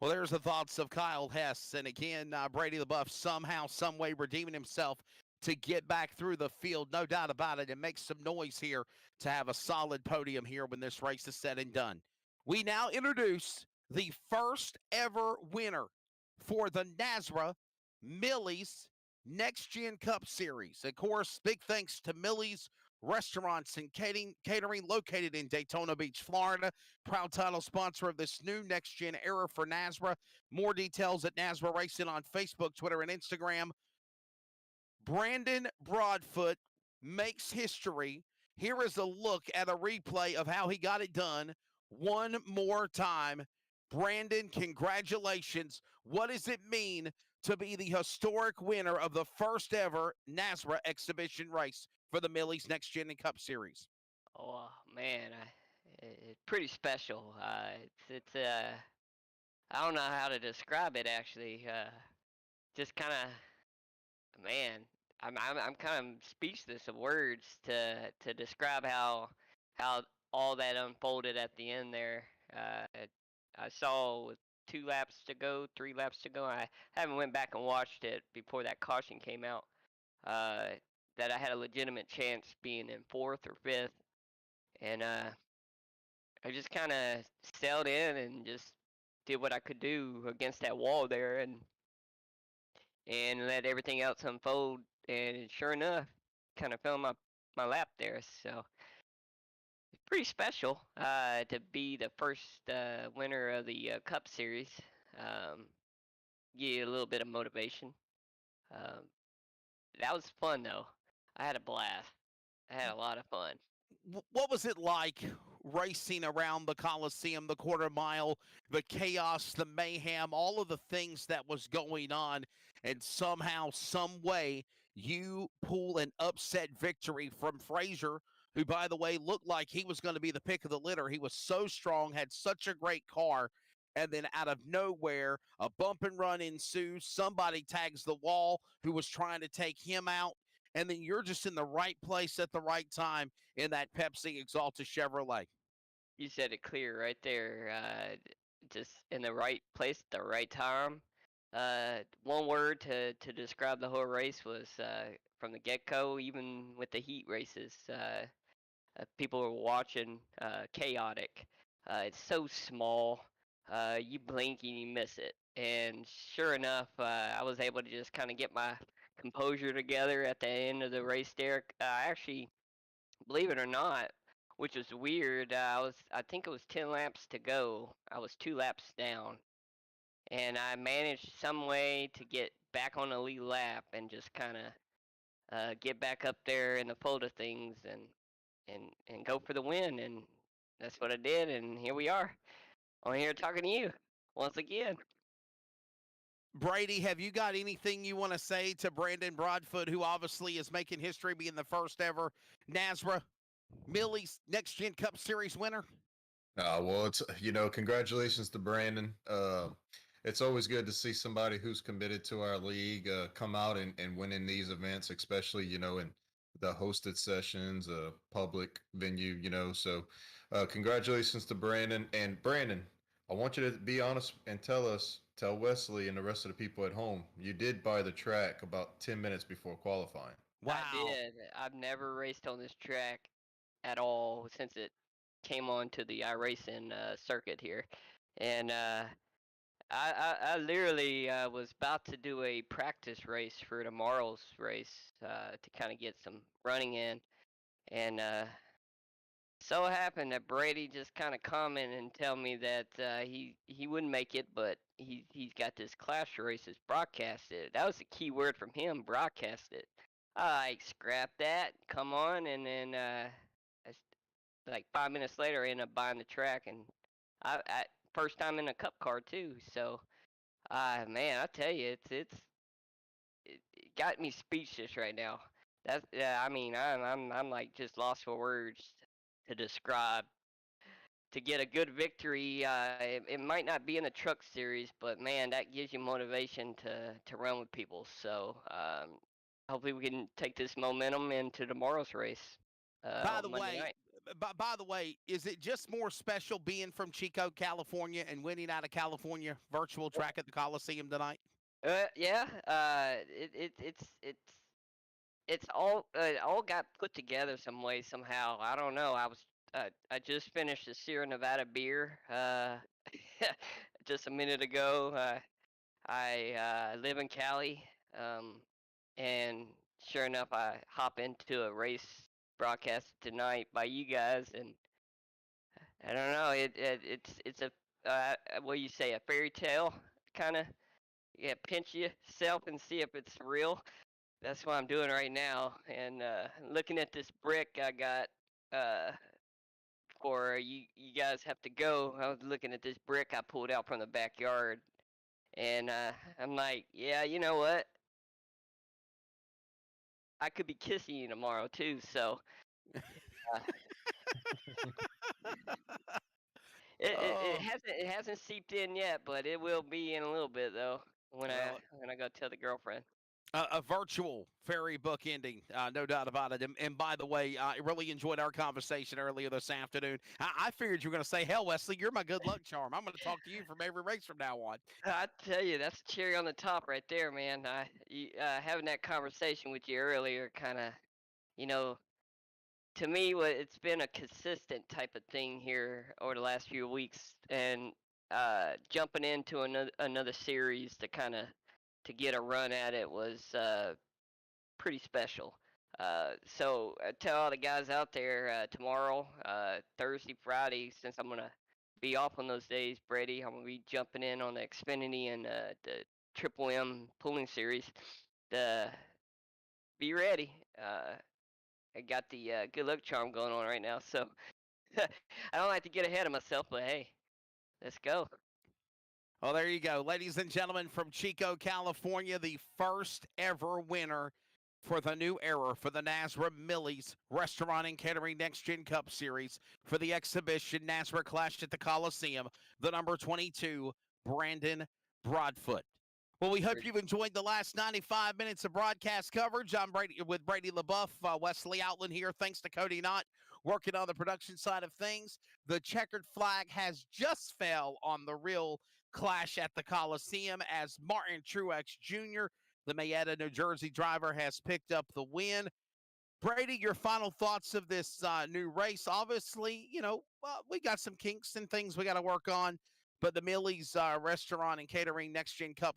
[SPEAKER 2] Well, there's the thoughts of Kyle Hess. And again, Brady the Buff somehow, some way redeeming himself to get back through the field. No doubt about it. And make some noise here to have a solid podium here when this race is said and done. We now introduce the first ever winner for the NASRA Millie's Next Gen Cup Series. Of course, big thanks to Millie's Restaurants and Catering located in Daytona Beach, Florida. Proud title sponsor of this new Next Gen era for NASRA. More details at NASRA Racing on Facebook, Twitter, and Instagram. Brandon Broadfoot makes history. Here is a look at a replay of how he got it done one more time. Brandon, congratulations. What does it mean to be the historic winner of the first ever NASRA exhibition race for the Millie's Next Gen and Cup Series?
[SPEAKER 6] Oh man, it's pretty special. It's I don't know how to describe it actually. Just kind of, man, I'm kind of speechless of words to describe how all that unfolded at the end there. I saw with 2 laps to go, 3 laps to go. I haven't went back and watched it before that caution came out. That I had a legitimate chance being in fourth or fifth, and I just kind of sailed in and just did what I could do against that wall there, and let everything else unfold. And sure enough, kind of fell in my lap there. So it's pretty special to be the first winner of the Cup Series. Give you a little bit of motivation. Um, that was fun though. I had a blast. I had a lot of fun.
[SPEAKER 2] What was it like racing around the Coliseum, the quarter mile, the chaos, the mayhem, all of the things that was going on, and somehow, some way, you pull an upset victory from Frazier, who, by the way, looked like he was going to be the pick of the litter. He was so strong, had such a great car, and then out of nowhere, a bump and run ensues. Somebody tags the wall who was trying to take him out, and then you're just in the right place at the right time in that Pepsi Exalta Chevrolet.
[SPEAKER 6] You said it clear right there. Just in the right place at the right time. One word to describe the whole race was from the get-go, even with the heat races. People were watching chaotic. It's so small. You blink and you miss it. And sure enough, I was able to just kind of get my composure together at the end of the race, Derek. Actually, believe it or not, which was weird, I think it was 10 laps to go. I was 2 laps down, and I managed some way to get back on the lead lap and just kind of get back up there in the fold of things and go for the win. And that's what I did. And here we are. I'm here talking to you once again.
[SPEAKER 2] Brady, have you got anything you want to say to Brandon Broadfoot, who obviously is making history being the first ever NASRA Millie's Next Gen Cup Series winner?
[SPEAKER 3] Well, it's congratulations to Brandon. It's always good to see somebody who's committed to our league come out and win in these events, especially in the hosted sessions, public venue. So congratulations to Brandon. And Brandon, I want you to be honest and tell Wesley and the rest of the people at home, you did buy the track about 10 minutes before qualifying.
[SPEAKER 2] Wow.
[SPEAKER 6] I did. I've never raced on this track at all since it came on to the iRacing circuit here. And I literally was about to do a practice race for tomorrow's race to kind of get some running in. And so happened that Brady just kind of commented and tell me that he wouldn't make it, but he's got this clash races broadcasted. That was the key word from him, broadcasted. I scrapped that, come on, and then like 5 minutes later, I ended up buying the track, and I first time in a cup car too. So, man, I tell you, it got me speechless right now. That's I mean, I'm like just lost for words to describe. To get a good victory, it might not be in the truck series, but man, that gives you motivation to run with people. So hopefully we can take this momentum into tomorrow's race.
[SPEAKER 2] By
[SPEAKER 6] On
[SPEAKER 2] the
[SPEAKER 6] Monday
[SPEAKER 2] way,
[SPEAKER 6] night.
[SPEAKER 2] by the way, is it just more special being from Chico, California, and winning out of California virtual track at the Coliseum tonight?
[SPEAKER 6] Yeah. It's all it all got put together some way somehow. I don't know. I just finished a Sierra Nevada beer just a minute ago. I live in Cali, and sure enough, I hop into a race broadcast tonight by you guys, and I don't know. It's a what do you say, a fairy tale kind of. Yeah, pinch yourself and see if it's real. That's what I'm doing right now, and looking at this brick I got for you guys have to go. I was looking at this brick I pulled out from the backyard, and I'm like, yeah, you know what? I could be kissing you tomorrow too. So uh, it hasn't seeped in yet, but it will be in a little bit though when I go tell the girlfriend.
[SPEAKER 2] A virtual fairy book ending, no doubt about it. And by the way, I really enjoyed our conversation earlier this afternoon. I figured you were going to say, hell, Wesley, you're my good luck charm. I'm going to talk to you from every race from now on.
[SPEAKER 6] I tell you, that's the cherry on the top right there, man. Having that conversation with you earlier, kind of, to me, it's been a consistent type of thing here over the last few weeks, and jumping into another series to get a run at it was pretty special. So I tell all the guys out there tomorrow, Thursday, Friday, since I'm gonna be off on those days, Brady, I'm gonna be jumping in on the Xfinity and the Triple M pooling series. Be ready. I got the good luck charm going on right now, so I don't like to get ahead of myself, but hey, let's go.
[SPEAKER 2] Well, there you go. Ladies and gentlemen, from Chico, California, the first ever winner for the new era for the NASRA Millie's Restaurant and Catering Next Gen Cup Series for the exhibition NASRA Clash at the Coliseum, the number 22, Brandon Broadfoot. Well, we hope you've enjoyed the last 95 minutes of broadcast coverage. I'm Brady with Brady LaBeouf, Wesley Outland here. Thanks to Cody Knott working on the production side of things. The checkered flag has just fell on the real Clash at the Coliseum as Martin Truex Jr., the Mayetta, New Jersey driver, has picked up the win. Brady, your final thoughts of this new race? Obviously, we got some kinks and things we got to work on, but the Millie's Restaurant and Catering Next Gen Cup